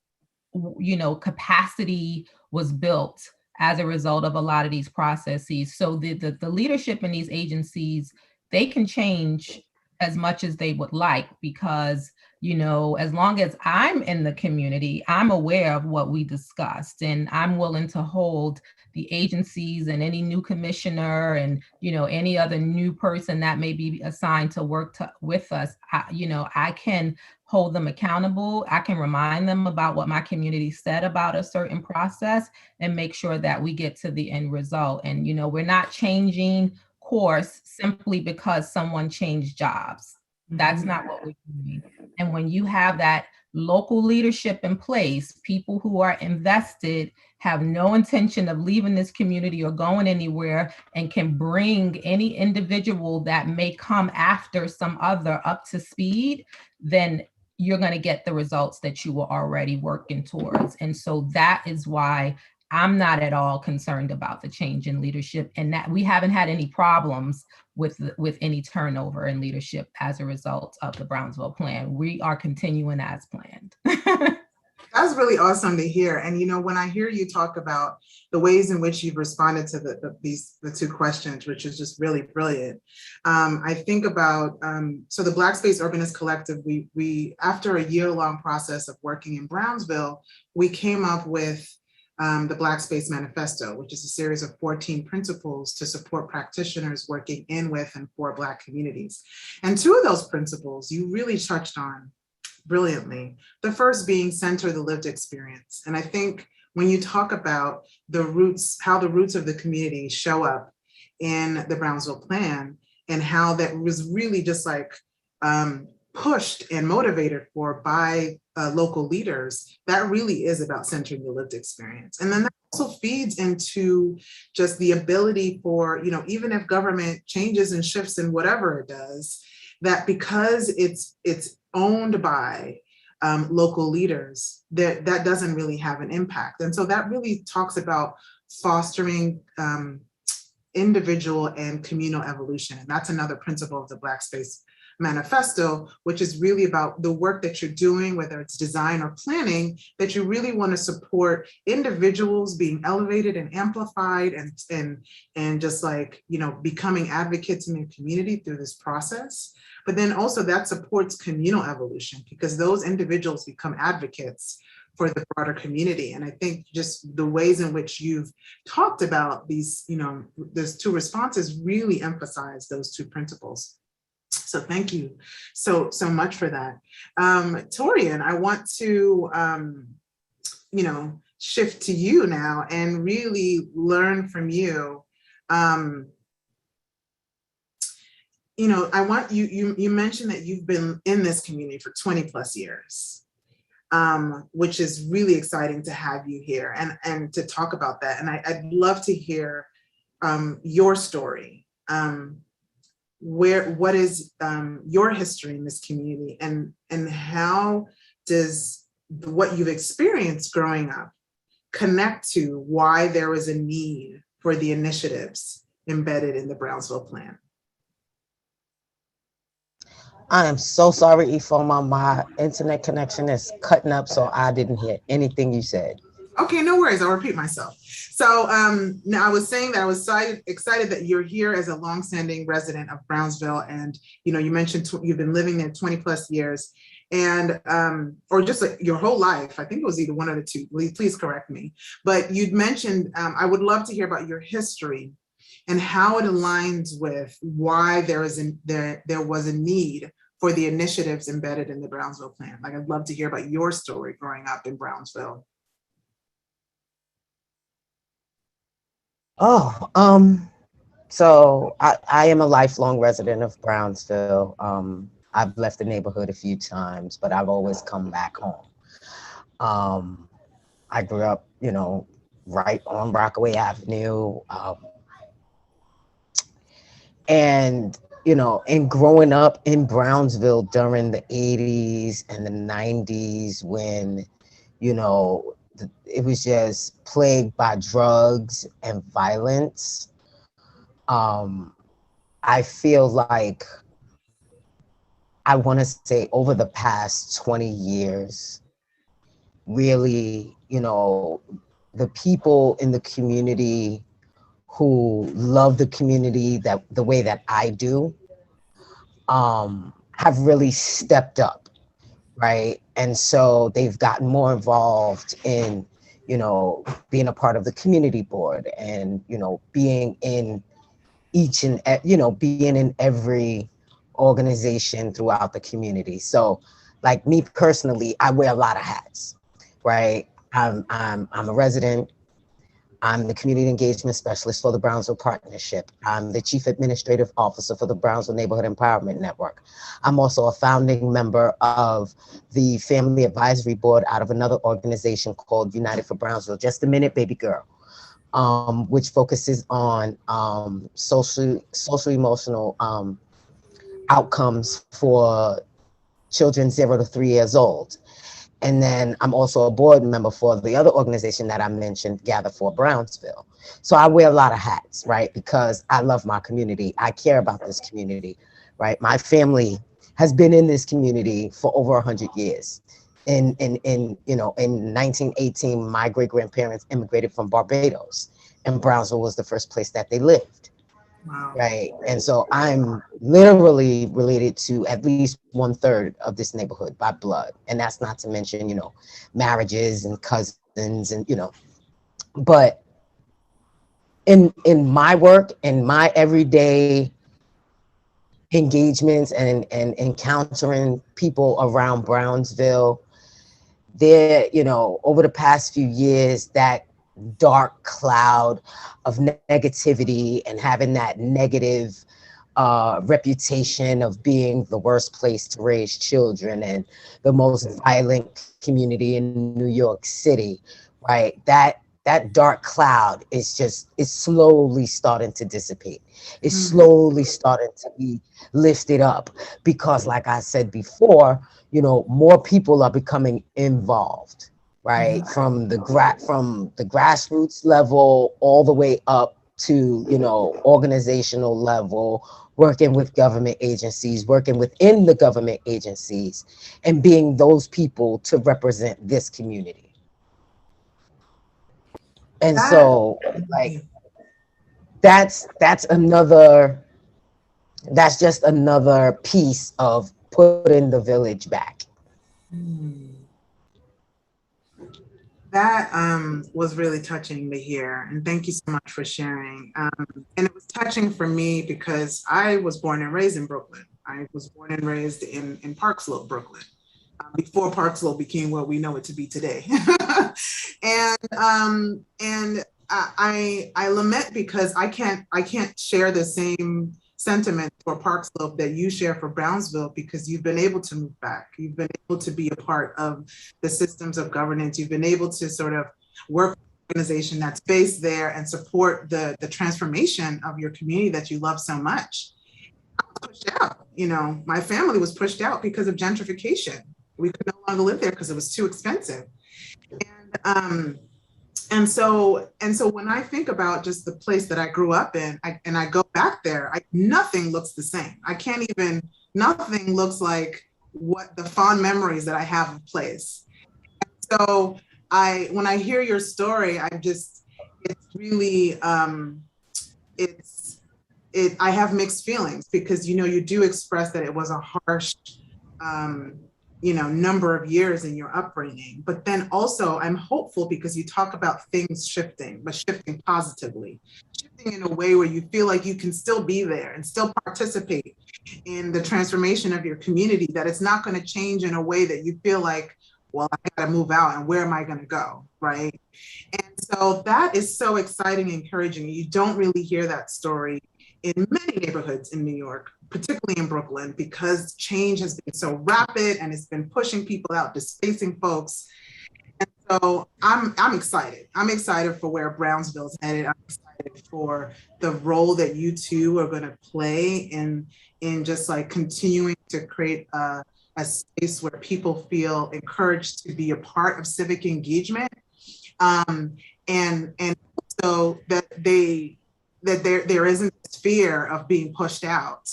capacity was built as a result of a lot of these processes. So the leadership in these agencies, they can change as much as they would like because, as long as I'm in the community, I'm aware of what we discussed and I'm willing to hold the agencies and any new commissioner and, any other new person that may be assigned to work with us. I can hold them accountable. I can remind them about what my community said about a certain process and make sure that we get to the end result. And, we're not changing course simply because someone changed jobs. That's not what we're doing. And when you have that local leadership in place, people who are invested, have no intention of leaving this community or going anywhere, and can bring any individual that may come after some other up to speed, then you're going to get the results that you were already working towards. And so that is why I'm not at all concerned about the change in leadership, and that we haven't had any problems with any turnover in leadership as a result of the Brownsville plan. We are continuing as planned.
That's really awesome to hear. And when I hear you talk about the ways in which you've responded to the two questions, which is just really brilliant, I think about so the Black Space Urbanist Collective. We after a year-long process of working in Brownsville, we came up with the Black Space Manifesto, which is a series of 14 principles to support practitioners working in, with, and for Black communities. And two of those principles you really touched on brilliantly. The first being center the lived experience. And I think when you talk about the roots, how the roots of the community show up in the Brownsville plan, and how that was really just like pushed and motivated for by local leaders, that really is about centering the lived experience. And then that also feeds into just the ability for, even if government changes and shifts and whatever it does, that because it's owned by local leaders, that doesn't really have an impact. And so that really talks about fostering individual and communal evolution. And that's another principle of the Black Space Manifesto, which is really about the work that you're doing, whether it's design or planning, that you really want to support individuals being elevated and amplified and just like, becoming advocates in their community through this process. But then also that supports communal evolution because those individuals become advocates for the broader community. And I think just the ways in which you've talked about these, those two responses really emphasize those two principles. So thank you so much for that. Torian, I want to, shift to you now and really learn from you. I want you mentioned that you've been in this community for 20 plus years, which is really exciting to have you here and to talk about that. And I'd love to hear your story. What is your history in this community and how does what you've experienced growing up connect to why there was a need for the initiatives embedded in the Brownsville plan?
I am so sorry, Ifoma. My internet connection is cutting up, so I didn't hear anything you said.
Okay, no worries. I'll repeat myself. So now I was saying that I was excited that you're here as a longstanding resident of Brownsville, and you mentioned you've been living there 20 plus years, and or just like your whole life. I think it was either one of the two. Please correct me. But you'd mentioned I would love to hear about your history and how it aligns with why there was a need for the initiatives embedded in the Brownsville plan. Like I'd love to hear about your story growing up in Brownsville.
So I am a lifelong resident of Brownsville. I've left the neighborhood a few times, but I've always come back home. I grew up, right on Rockaway Avenue. And growing up in Brownsville during the 80s and the 90s when, it was just plagued by drugs and violence. I feel like I want to say over the past 20 years, really, the people in the community who love the community the way that I do, have really stepped up, right? And so they've gotten more involved in, being a part of the community board and, being in being in every organization throughout the community. So like me personally, I wear a lot of hats, right? I'm a resident. I'm the community engagement specialist for the Brownsville Partnership. I'm the chief administrative officer for the Brownsville Neighborhood Empowerment Network. I'm also a founding member of the family advisory board out of another organization called United for Brownsville. Just a minute, baby girl, which focuses on social emotional outcomes for children 0 to 3 years old. And then I'm also a board member for the other organization that I mentioned, Gather for Brownsville. So I wear a lot of hats, right? Because I love my community. I care about this community, right? My family has been in this community for over 100 years. In 1918, my great-grandparents immigrated from Barbados, and Brownsville was the first place that they lived.
Wow.
Right. And so I'm literally related to at least 1/3 of this neighborhood by blood. And that's not to mention, marriages and cousins and, but in my work, in my everyday engagements and encountering people around Brownsville, there, over the past few years, that dark cloud of negativity and having that negative reputation of being the worst place to raise children and the most violent community in New York City, right? That that dark cloud is it's slowly starting to dissipate. It's
Mm.
slowly starting to be lifted up because, like I said before, more people are becoming involved, right? From the grassroots level all the way up to, organizational level, working with government agencies, working within the government agencies, and being those people to represent this community. And
That,
so, like, that's just another piece of putting the village back.
that was really touching to hear, and thank you so much for sharing. And it was touching for me because I was born and raised in Brooklyn. I was born and raised in Park Slope, Brooklyn, before Park Slope became what we know it to be today. And I lament because I can't share the same sentiment for Park Slope that you share for Brownsville, because you've been able to move back. You've been able to be a part of the systems of governance. You've been able to sort of work with an organization that's based there and support the transformation of your community that you love so much. I was pushed out. My family was pushed out because of gentrification. We could no longer live there because it was too expensive. And so when I think about just the place that I grew up in, and I go back there, nothing looks the same. Nothing looks like what the fond memories that I have of place. And so when I hear your story, it's really, I have mixed feelings because, you do express that it was a harsh, number of years in your upbringing. But then also I'm hopeful because you talk about things shifting, but shifting positively, shifting in a way where you feel like you can still be there and still participate in the transformation of your community, that it's not going to change in a way that you feel like, well, I got to move out and where am I going to go, right? And so that is so exciting and encouraging. You don't really hear that story in many neighborhoods in New York, particularly in Brooklyn, because change has been so rapid and it's been pushing people out, displacing folks. And so I'm excited. I'm excited for where Brownsville's headed. I'm excited for the role that you two are going to play in just like continuing to create a space where people feel encouraged to be a part of civic engagement, and also that there isn't this fear of being pushed out,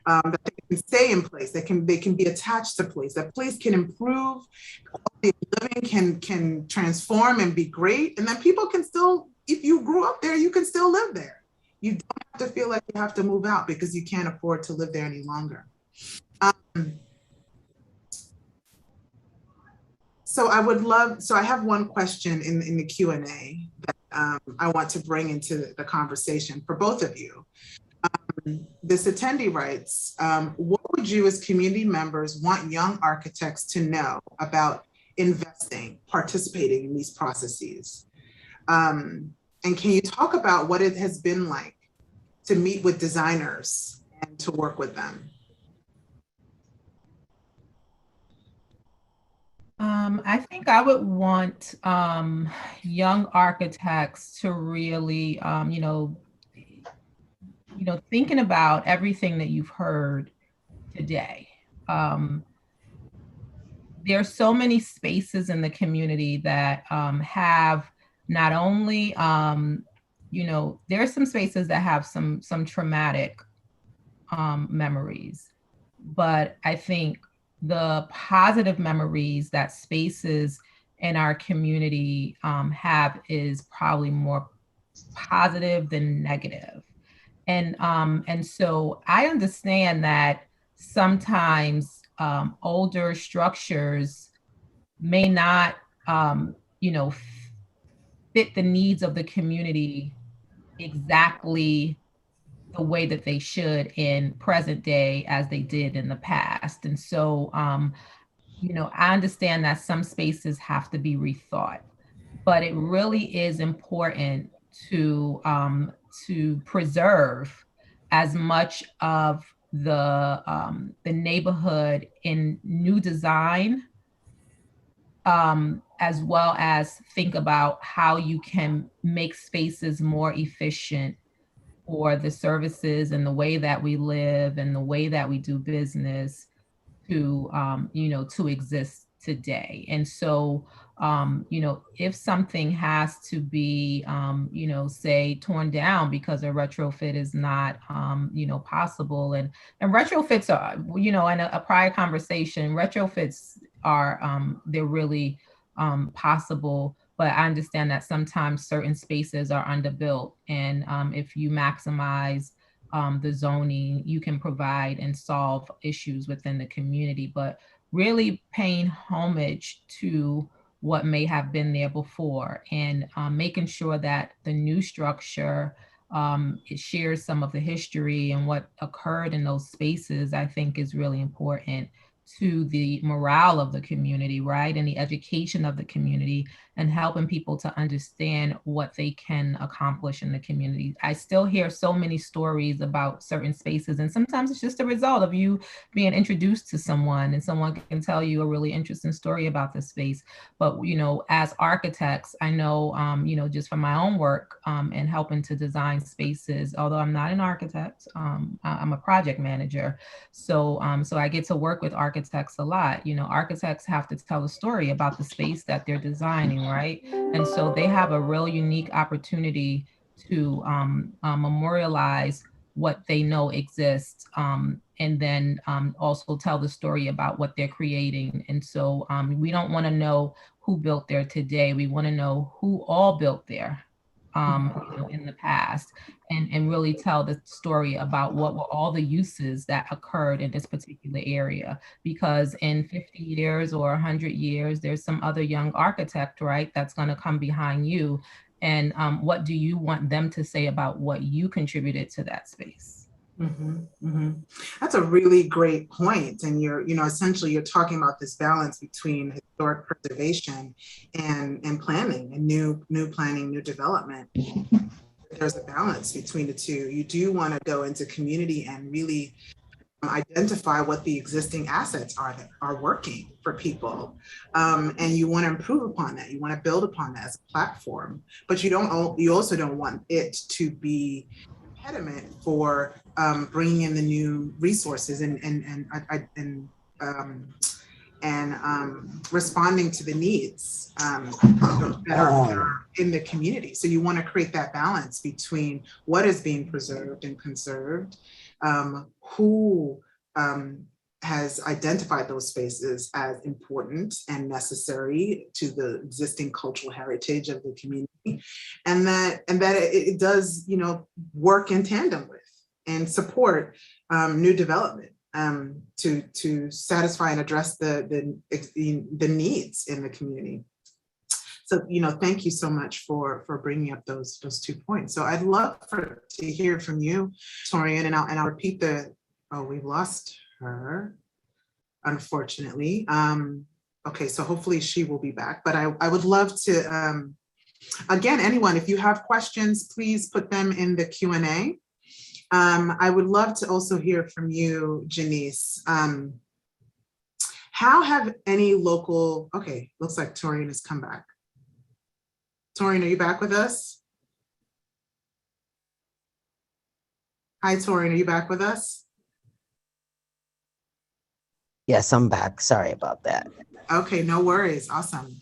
that they can stay in place, they can be attached to place, that place can improve, quality of living can transform and be great, and that people can still, if you grew up there, you can still live there. You don't have to feel like you have to move out because you can't afford to live there any longer. So I have one question in the Q&A that I want to bring into the conversation for both of you. This attendee writes, what would you as community members want young architects to know about investing, participating in these processes? And can you talk about what it has been like to meet with designers and to work with them?
I think I would want young architects to really, thinking about everything that you've heard today. There are so many spaces in the community that have not only, there are some spaces that have some traumatic memories, but I think the positive memories that spaces in our community have is probably more positive than negative. And so I understand that sometimes older structures may not, fit the needs of the community exactly the way that they should in present day as they did in the past. And so, I understand that some spaces have to be rethought, but it really is important to preserve as much of the neighborhood in new design as well as think about how you can make spaces more efficient for the services and the way that we live and the way that we do business to, to exist today. And so, if something has to be, say torn down because a retrofit is not, possible, and retrofits are, in a prior conversation, retrofits are, they're really possible. But I understand that sometimes certain spaces are underbuilt. And if you maximize the zoning, you can provide and solve issues within the community. But really paying homage to what may have been there before, and making sure that the new structure it shares some of the history and what occurred in those spaces, I think is really important to the morale of the community, right? And the education of the community, and helping people to understand what they can accomplish in the community. I still hear so many stories about certain spaces, and sometimes it's just a result of you being introduced to someone, and someone can tell you a really interesting story about the space. But, as architects, I know, just from my own work and helping to design spaces, although I'm not an architect, I'm a project manager. So I get to work with architects a lot. Architects have to tell a story about the space that they're designing, right? And so they have a real unique opportunity to memorialize what they know exists, and then also tell the story about what they're creating. And so we don't want to know who built there today. We want to know who all built there in the past, and really tell the story about what were all the uses that occurred in this particular area. Because in 50 years or 100 years, there's some other young architect, right, that's going to come behind you. And what do you want them to say about what you contributed to that space?
That's a really great point. And essentially you're talking about this balance between historic preservation and planning, and new planning, new development. There's a balance between the two. You do want to go into community and really identify what the existing assets are that are working for people, and you want to improve upon that. You want to build upon that as a platform, but you also don't want it to be impediment for bringing in the new resources and responding to the needs that are in the community. So you want to create that balance between what is being preserved and conserved, who has identified those spaces as important and necessary to the existing cultural heritage of the community, and that it does, work in tandem with and support new development to satisfy and address the needs in the community. So, thank you so much for bringing up those 2 points. So I'd love to hear from you, Torian, and I'll repeat we've lost her, unfortunately. Okay, so hopefully she will be back, but I would love to, again, anyone, if you have questions, please put them in the Q&A. I would love to also hear from you, Janice. How have any local, okay, looks like Torian has come back. Torian, are you back with us? Hi, Torian, are you back with us?
Yes, I'm back. Sorry about that.
Okay, no worries. Awesome.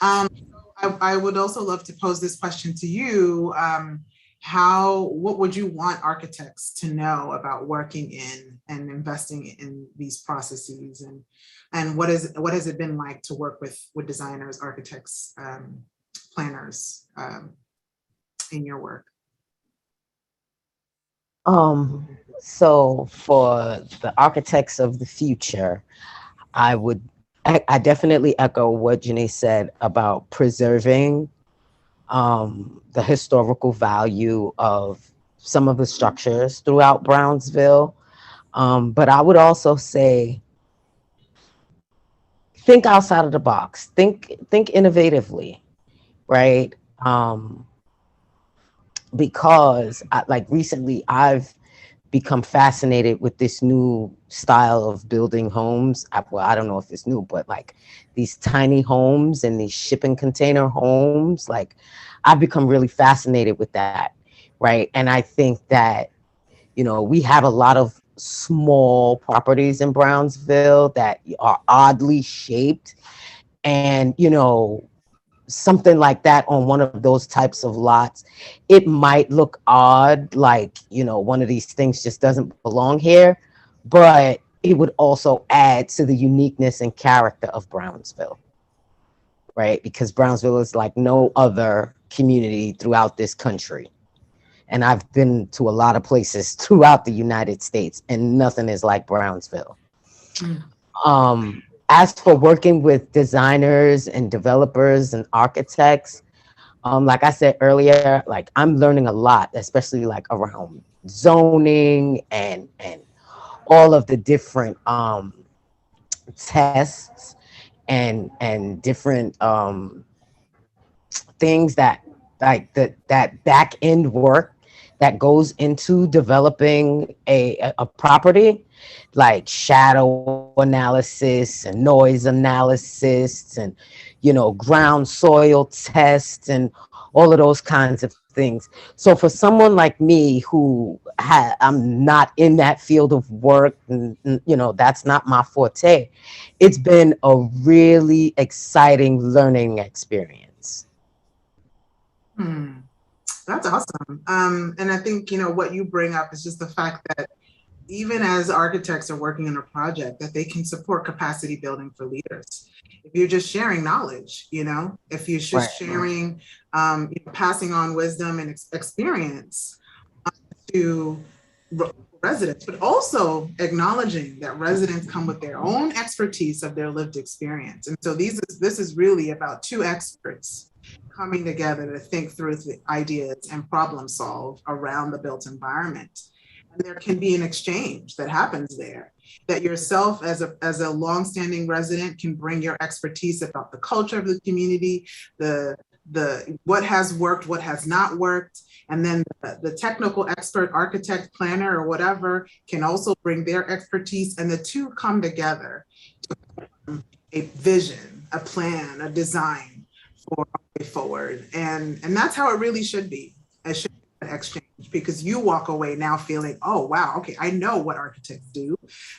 I would also love to pose this question to you. What would you want architects to know about working in and investing in these processes, and what has it been like to work with designers, architects, planners in your work?
So for the architects of the future, I definitely echo what Janae said about preserving the historical value of some of the structures throughout Brownsville. But I would also say, think outside of the box, think innovatively, right? Because recently I've become fascinated with this new style of building homes. Well, I don't know if it's new, but like these tiny homes and these shipping container homes, like I've become really fascinated with that, right? And I think that, you know, we have a lot of small properties in Brownsville that are oddly shaped. And, you know, something like that on one of those types of lots, it might look odd, like, you know, one of these things just doesn't belong here, but it would also add to the uniqueness and character of Brownsville, right? Because Brownsville is like no other community throughout this country. And I've been to a lot of places throughout the United States, and nothing is like Brownsville. As for working with designers and developers and architects, like I said earlier, like I'm learning a lot, especially like around zoning and all of the different tests and different things that like that back end work that goes into developing a property, like shadow analysis and noise analysis and, you know, ground soil tests and all of those kinds of things. So for someone like me who I'm not in that field of work, and you know, that's not my forte, it's been a really exciting learning experience.
That's awesome. And I think, you know, what you bring up is just the fact that even as architects are working on a project, that they can support capacity building for leaders. If you're just sharing knowledge, you know, if you're just sharing, passing on wisdom and experience to residents, but also acknowledging that residents come with their own expertise of their lived experience. And so this is really about two experts coming together to think through the ideas and problem solve around the built environment. And there can be an exchange that happens there, that yourself as a longstanding resident can bring your expertise about the culture of the community, the what has worked, what has not worked, and then the technical expert, architect, planner, or whatever can also bring their expertise, and the two come together to form a vision, a plan, a design for a way forward. And that's how it really should be. It should be an exchange, because you walk away now feeling, oh, wow, okay, I know what architects do.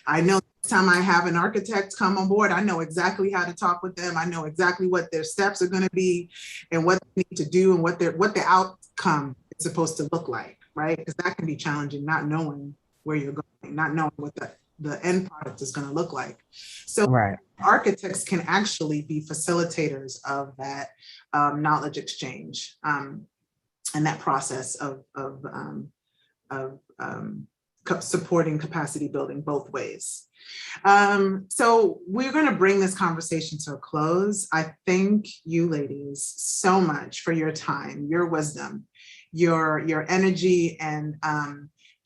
I know next time I have an architect come on board, I know exactly how to talk with them. I know exactly what their steps are going to be and what they need to do and what the outcome is supposed to look like, right? Because that can be challenging, not knowing where you're going, not knowing what the end product is going to look like. So architects can actually be facilitators of that knowledge exchange and that process of supporting capacity building both ways. So we're going to bring this conversation to a close. I thank you ladies so much for your time, your wisdom, your energy, and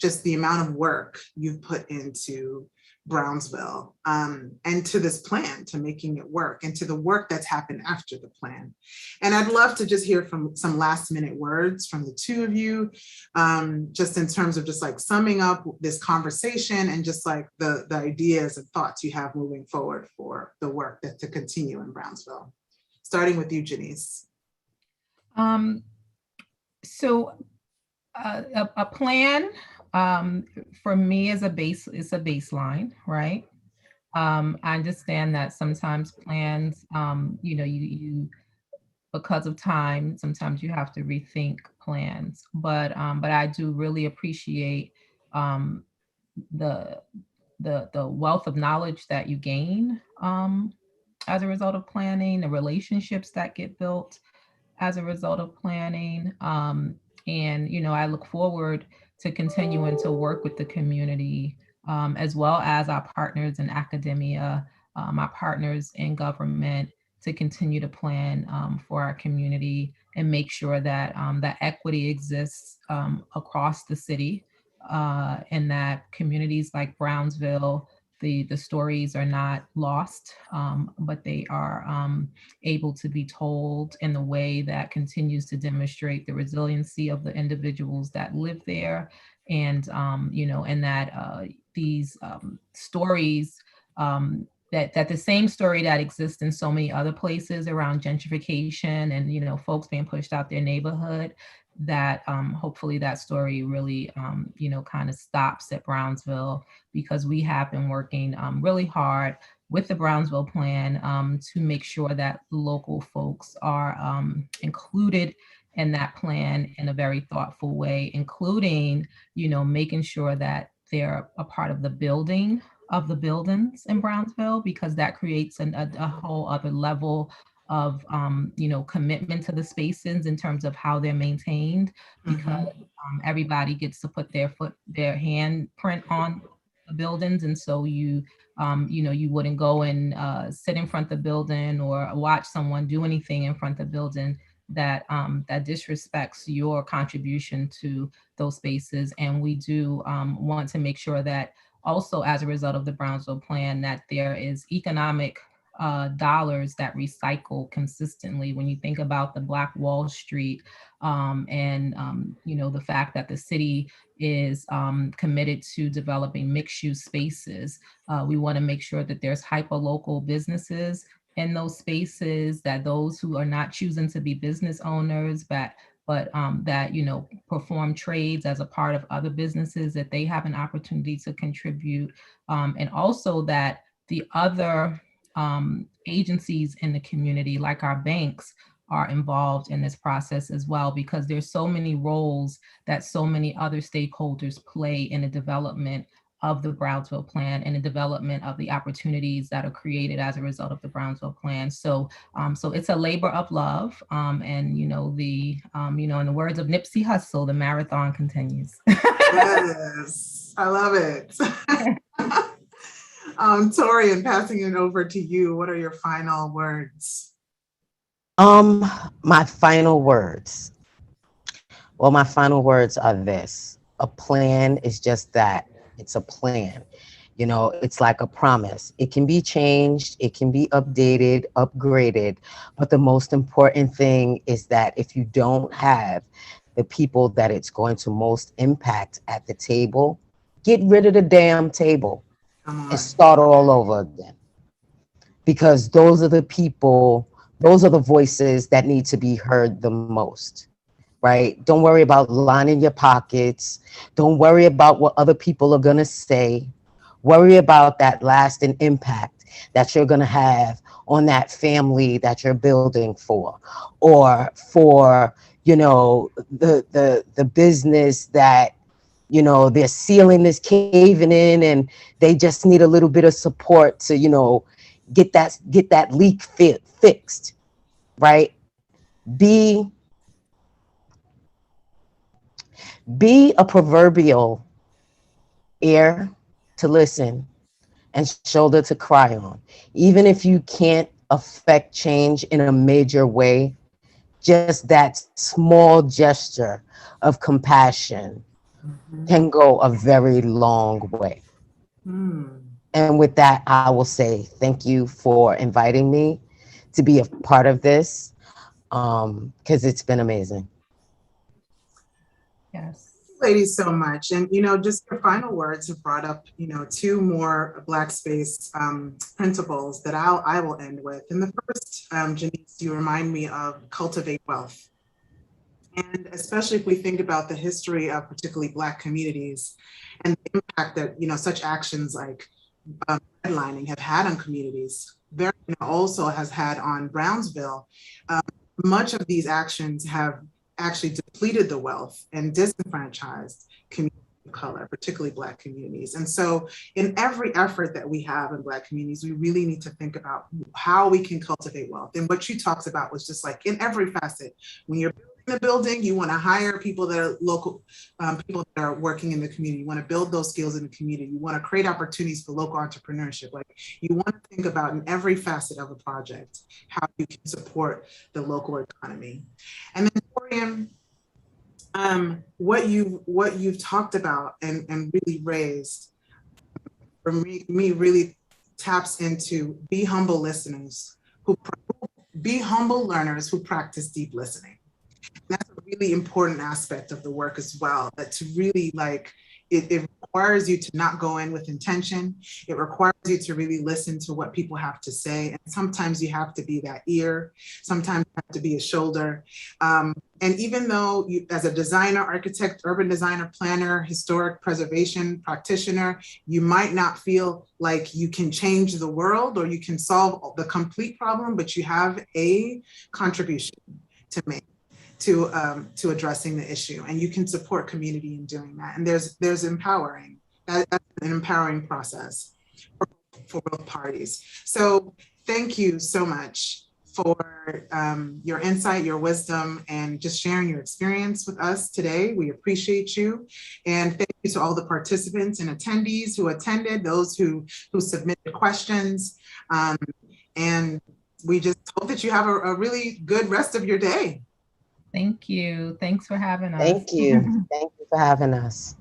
just the amount of work you've put into Brownsville and to this plan, to making it work, and to the work that's happened after the plan. And I'd love to just hear from some last minute words from the two of you, just in terms of just like summing up this conversation and just like the ideas and thoughts you have moving forward for the work that to continue in Brownsville. Starting with you, Janice.
So a plan for me is a baseline, right? I understand that sometimes plans, you know, you because of time, sometimes you have to rethink plans. But I do really appreciate the wealth of knowledge that you gain as a result of planning, the relationships that get built as a result of planning. And, you know, I look forward to continuing to work with the community, as well as our partners in academia, our partners in government, to continue to plan for our community and make sure that that equity exists across the city, and that communities like Brownsville, the stories are not lost, but they are able to be told in a way that continues to demonstrate the resiliency of the individuals that live there, and you know, and that these stories, that the same story that exists in so many other places around gentrification and, you know, folks being pushed out their neighborhood, that hopefully that story really, you know, kind of stops at Brownsville, because we have been working really hard with the Brownsville plan to make sure that local folks are included in that plan in a very thoughtful way, including, you know, making sure that they're a part of the building of the buildings in Brownsville, because that creates a whole other level of, you know, commitment to the spaces in terms of how they're maintained, because everybody gets to put their handprint on the buildings. And so you know, you wouldn't go and sit in front of the building or watch someone do anything in front of the building that that disrespects your contribution to those spaces. And we do want to make sure that also, as a result of the Brownsville plan, that there is economic dollars that recycle consistently. When you think about the Black Wall Street and you know, the fact that the city is committed to developing mixed-use spaces, we want to make sure that there's hyper-local businesses in those spaces, that those who are not choosing to be business owners, but that, you know, perform trades as a part of other businesses, that they have an opportunity to contribute, and also that the other agencies in the community, like our banks, are involved in this process as well, because there's so many roles that so many other stakeholders play in the development of the Brownsville plan and the development of the opportunities that are created as a result of the Brownsville plan. So, so it's a labor of love, and you know, you know, in the words of Nipsey Hussle, the marathon continues.
Yes, I love it. Tori, and passing it over to you, what are your final words?
My final words. Well, my final words are this: a plan is just that. It's a plan. You know, it's like a promise. It can be changed, it can be updated, upgraded, but the most important thing is that if you don't have the people that it's going to most impact at the table, get rid of the damn table and start all over again. Because those are the people, those are the voices that need to be heard the most. Right? Don't worry about lining your pockets. Don't worry about what other people are going to say. Worry about that lasting impact that you're going to have on that family that you're building for, or for, you know, the business that, you know, their ceiling is caving in and they just need a little bit of support to, you know, get that leak fixed, right? Be a proverbial ear to listen and shoulder to cry on. Even if you can't affect change in a major way, just that small gesture of compassion can go a very long way. And with that, I will say thank you for inviting me to be a part of this, because it's been amazing.
Yes.
Ladies, so much. And, you know, just your final words have brought up, you know, two more Black space principles that I will end with. And the first, Janice, you remind me of Cultivate Wealth. And especially if we think about the history of particularly Black communities and the impact that, you know, such actions like redlining have had on communities, very, you know, also has had on Brownsville. Much of these actions have actually depleted the wealth and disenfranchised communities of color, particularly Black communities. And so in every effort that we have in Black communities, we really need to think about how we can cultivate wealth. And what you talked about was just like in every facet. When you're building a building, you want to hire people that are local, people that are working in the community. You want to build those skills in the community. You want to create opportunities for local entrepreneurship. Like, you want to think about in every facet of a project, how you can support the local economy. And then Torian, what you've talked about and really raised for me really taps into be humble listeners be humble learners who practice deep listening. That's a really important aspect of the work as well, that to really like it requires you to not go in with intention. It requires you to really listen to what people have to say. And sometimes you have to be that ear, sometimes you have to be a shoulder. And even though you, as a designer, architect, urban designer, planner, historic preservation practitioner, you might not feel like you can change the world or you can solve the complete problem, but you have a contribution to make to addressing the issue, and you can support community in doing that. And there's empowering. That's an empowering process for both parties. So thank you so much for your insight, your wisdom, and just sharing your experience with us today. We appreciate you. And thank you to all the participants and attendees who attended, those who submitted questions. And we just hope that you have a really good rest of your day.
Thank you. Thanks for having us.
Thank you. Thank you for having us.